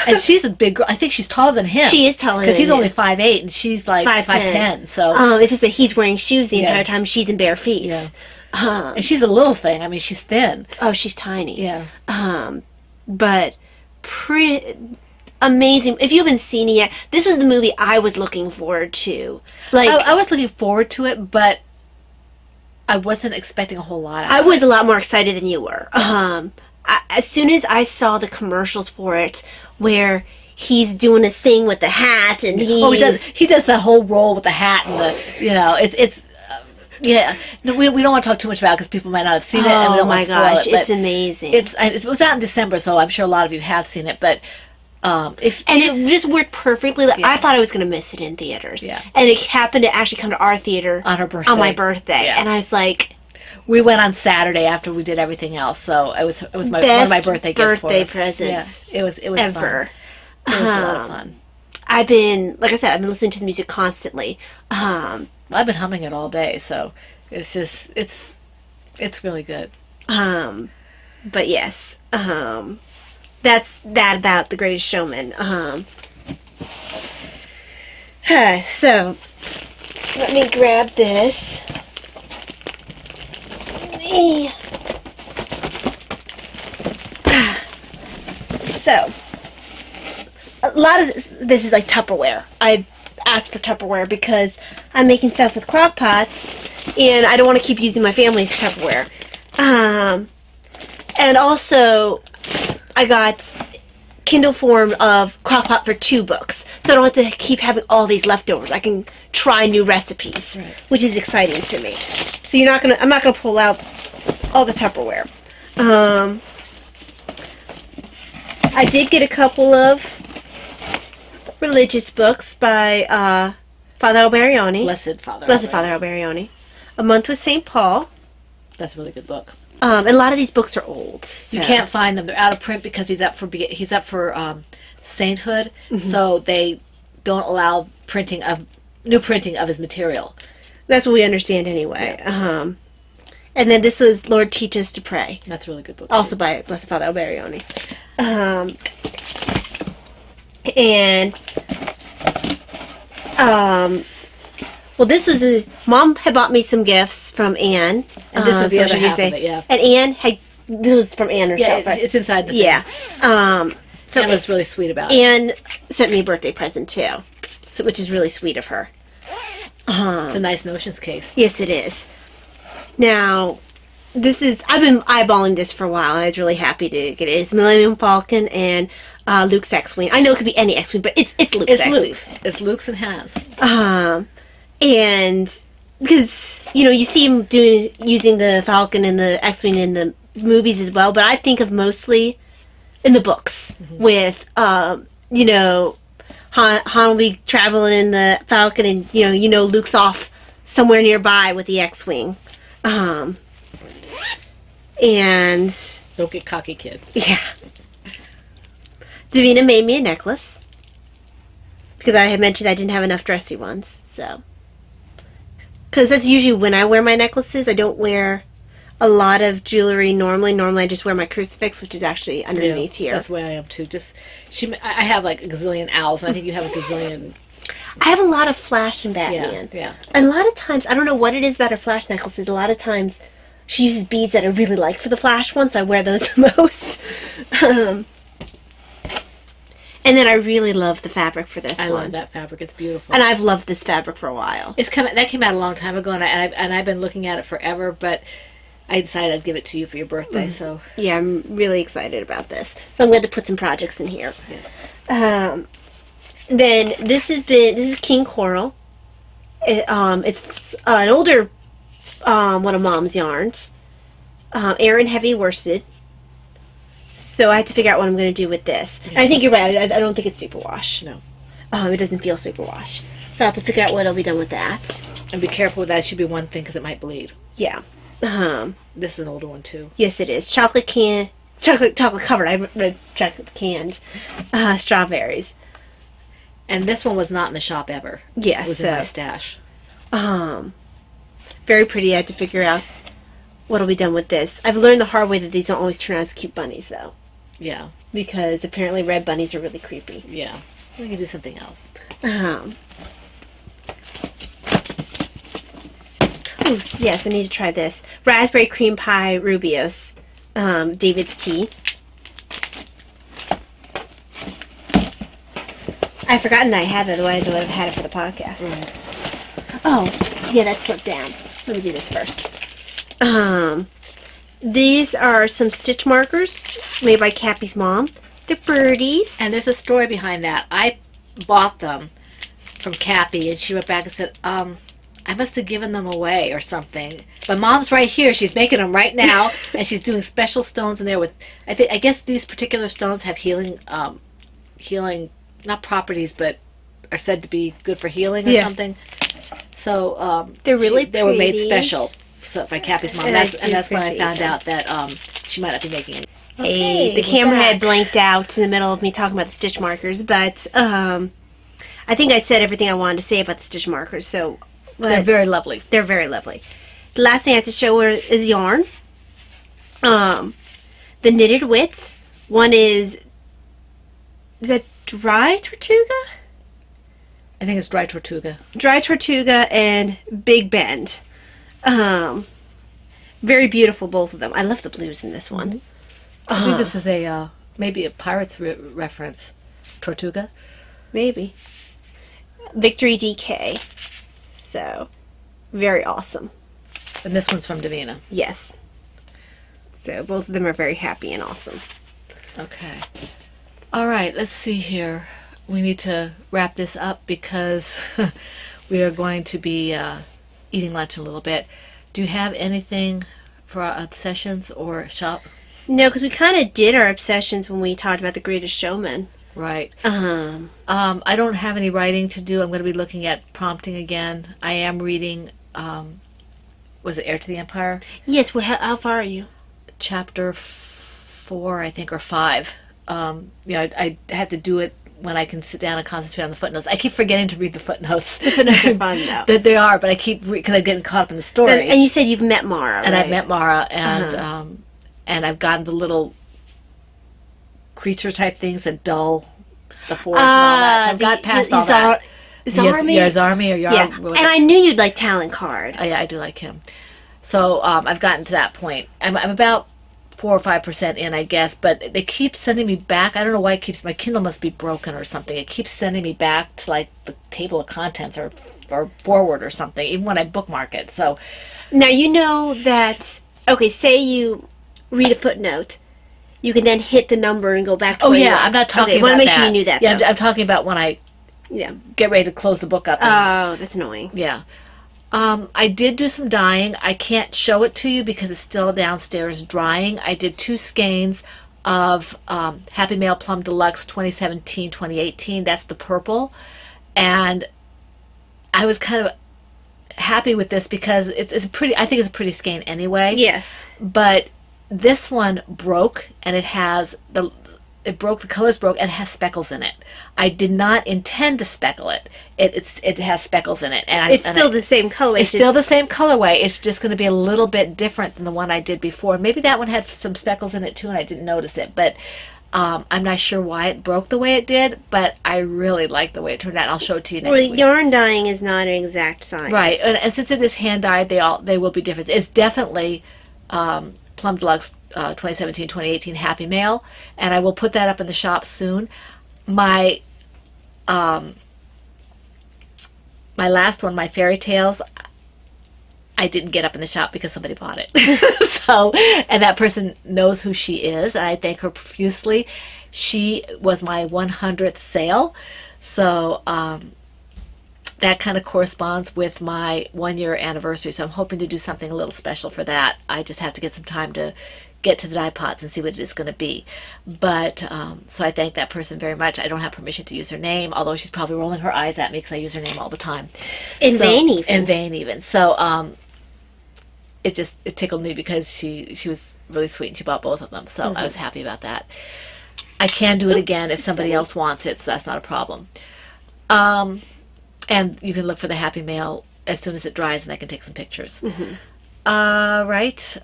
And she's a big girl. I think she's taller than him. She is taller than him. Because he's only 5'8", and she's like 5'10". So it's just that he's wearing shoes the entire time. She's in bare feet. Yeah. And she's a little thing. I mean, she's thin. Oh, she's tiny. Yeah. But amazing. If you haven't seen it yet, this was the movie I was looking forward to. Like, I was looking forward to it, but I wasn't expecting a whole lot. I was a lot more excited than you were. As soon as I saw the commercials for it, where he's doing his thing with the hat, and he does the whole role with the hat and the it's. Yeah, no, we don't want to talk too much about it because people might not have seen it. And we don't want to spoil it, it's amazing. It was out in December, so I'm sure a lot of you have seen it. But it just worked perfectly. I thought I was going to miss it in theaters. Yeah, and it happened to actually come to our theater on her birthday, on my birthday, and I was like, we went on Saturday after we did everything else, so it was one of my birthday gifts for her. Presents. Yeah, it was ever. Fun. It was a lot of fun. I've been listening to the music constantly. I've been humming it all day, so it's really good. But yes, that's that about The Greatest Showman. So let me grab this. So a lot of this is like Tupperware. I asked for Tupperware because I'm making stuff with crock pots and I don't want to keep using my family's Tupperware. And also I got Kindle form of crock pot for 2 books, so I don't have to keep having all these leftovers. I can try new recipes, which is exciting to me. So I'm not gonna pull out all the Tupperware. I did get a couple of religious books by Father Alberione. Blessed Father Alberione. A Month with St. Paul. That's a really good book. And a lot of these books are old. So. You can't find them; they're out of print because he's up for sainthood. So they don't allow new printing of his material. That's what we understand anyway. Yeah. And then this was Lord Teach Us to Pray. That's a really good book. Also by Blessed Father Alberione. Well, this was Mom had bought me some gifts from Anne. And this is the other half of it, yeah. And Anne had, this was from Anne herself. Yeah, it's inside the thing. Yeah. So Anne was really sweet about it. Anne sent me a birthday present too, which is really sweet of her. It's a nice notions case. Yes, it is. Now, I've been eyeballing this for a while, and I was really happy to get it. It's Millennium Falcon and Luke's X-Wing. I know it could be any X-Wing, but it's Luke's X-Wing. It's Luke's and Han's. And because, you see him using the Falcon and the X-Wing in the movies as well, but I think of mostly in the books with, Han will be traveling in the Falcon and, Luke's off somewhere nearby with the X-Wing. And don't get cocky, kid. Yeah. Davina made me a necklace because I had mentioned I didn't have enough dressy ones, so because that's usually when I wear my necklaces. I don't wear a lot of jewelry normally. I just wear my crucifix, which is actually underneath here. That's the way I am too. I have like a gazillion owls, and I think you have a gazillion. I have a lot of Flash and Batman. Yeah. And a lot of times, I don't know what it is about her Flash necklaces. A lot of times, she uses beads that I really like for the Flash one, so I wear those the most. And then I really love the fabric for this one. I love that fabric. It's beautiful. And I've loved this fabric for a while. That came out a long time ago, and I've been looking at it forever, but I decided I'd give it to you for your birthday. So yeah, I'm really excited about this. So I'm going to put some projects in here. Yeah. Then this is King Coral. It's an older one of Mom's yarns. Aran heavy worsted. So I have to figure out what I'm going to do with this. Yeah. And I think you're right. I don't think it's superwash. No. It doesn't feel superwash. So I have to figure out what'll be done with that. And be careful with that. It should be one thing because it might bleed. Yeah. This is an older one too. Yes, it is. Chocolate covered. I read chocolate canned strawberries. And this one was not in the shop ever. Yes. It was in my stash. Very pretty. I had to figure out what'll be done with this. I've learned the hard way that these don't always turn out as cute bunnies, though. Yeah. Because apparently red bunnies are really creepy. Yeah. We can do something else. Ooh, yes, I need to try this. Raspberry cream pie Rubios. David's tea. I've forgotten I had that, otherwise I would have had it for the podcast. Right. Oh, yeah, that slipped down. Let me do this first. These are some stitch markers made by Cappy's mom. They're birdies. And there's a story behind that. I bought them from Cappy, and she went back and said, I must have given them away or something. But Mom's right here. She's making them right now, and she's doing special stones in there with. I guess these particular stones have healing, not properties, but are said to be good for healing or something. So they're really they were made special by Cappy's mom, and that's when I found out that she might not be making it. Hey, the camera had blanked out in the middle of me talking about the stitch markers, but I think I'd said everything I wanted to say about the stitch markers. So they're very lovely. They're very lovely. The last thing I have to show her is yarn. The knitted wits. One is that Dry Tortuga? I think it's Dry Tortuga. Dry Tortuga and Big Bend. Very beautiful, both of them. I love the blues in this one. I think this is a maybe a Pirates reference. Tortuga? Maybe. Victory DK. So, very awesome. And this one's from Davina. Yes. So, both of them are very happy and awesome. Okay. All right, let's see here. We need to wrap this up because we are going to be eating lunch in a little bit. Do you have anything for our obsessions or shop? No, because we kind of did our obsessions when we talked about The Greatest Showman. Right. I don't have any writing to do. I'm going to be looking at prompting again. I am reading, was it Heir to the Empire? Yes, how far are you? Chapter 4, I think, or 5. I have to do it when I can sit down and concentrate on the footnotes. I keep forgetting to read the footnotes. The footnotes are fun, though. They are, but I keep, because I'm getting caught up in the story. And you said you've met Mara, right? And I've met Mara, and I've gotten the little creature type things that dull the forest and all that. So I've got past all that. Zarmi? Zarmi or Yarm. Yeah, and I knew you'd like Talon Card. Oh, yeah, I do like him. So I've gotten to that point. I'm about 4 or 5% in, I guess, but they keep sending me back. I don't know why it keeps, my Kindle must be broken or something. It keeps sending me back to like the table of contents or forward or something, even when I bookmark it. So now you know that, okay, say you read a footnote, you can then hit the number and go back to where you are. I'm not talking about that. I want to make sure you knew that, Yeah, though. I'm talking about when I get ready to close the book up. Oh, that's annoying. Yeah. I did do some dyeing. I can't show it to you because it's still downstairs drying. I did 2 skeins of Happy Mail Plum Deluxe 2017-2018. That's the purple. And I was kind of happy with this because it's pretty, I think it's a pretty skein anyway. Yes. But this one broke, and it broke, the colors broke, and it has speckles in it. I did not intend to speckle it. It has speckles in it. And it's still the same colorway. It's still the same colorway. It's just going to be a little bit different than the one I did before. Maybe that one had some speckles in it too, and I didn't notice it. But I'm not sure why it broke the way it did, but I really like the way it turned out. And I'll show it to you next week. Yarn dyeing is not an exact science. Right, and since it is hand dyed, they will be different. It's definitely Plum Deluxe 2017-2018 Happy Mail, and I will put that up in the shop soon. My my last one, my Fairy Tales, I didn't get up in the shop because somebody bought it. So, and that person knows who she is, and I thank her profusely. She was my 100th sale, so that kind of corresponds with my 1-year anniversary, so I'm hoping to do something a little special for that. I just have to get some time to get to the dye pots and see what it is going to be. But so I thank that person very much. I don't have permission to use her name, although she's probably rolling her eyes at me because I use her name all the time. In vain even. So it tickled me because she was really sweet and she bought both of them. So I was happy about that. I can do it again if somebody else wants it, so that's not a problem. And you can look for the Happy Mail as soon as it dries, and I can take some pictures. Right.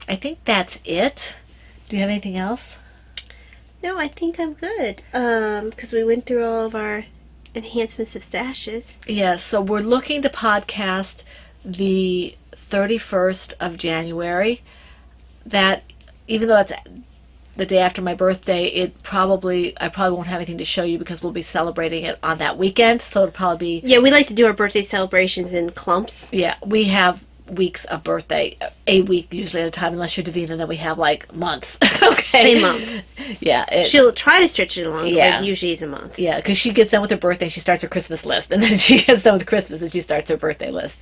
I think that's it. Do you have anything else? No, I think I'm good. Because we went through all of our enhancements of stashes. Yes, so we're looking to podcast the 31st of January. That, even though it's the day after my birthday, I probably won't have anything to show you because we'll be celebrating it on that weekend. So it'll probably be... Yeah, we like to do our birthday celebrations in clumps. Yeah, we have weeks of birthday, a week usually at a time, unless you're Davina, then we have like months. Okay. A month. Yeah. She'll try to stretch it along, Yeah. but usually it's a month. Yeah, because she gets done with her birthday and she starts her Christmas list, and then she gets done with Christmas and she starts her birthday list.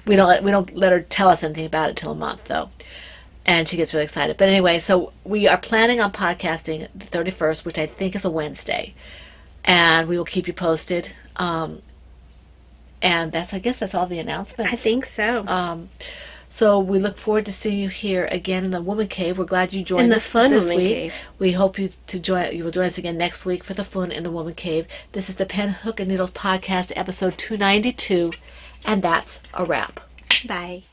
We don't let her tell us anything about it till a month though, and she gets really excited. But anyway, so we are planning on podcasting the 31st, which I think is a Wednesday, and we will keep you posted. And I guess that's all the announcements. I think so. So we look forward to seeing you here again in the Woman Cave. We're glad you joined In the us fun this Woman week. Cave. We hope you will join us again next week for the fun in the Woman Cave. This is the Pen, Hook, and Needles podcast, episode 292, and that's a wrap. Bye.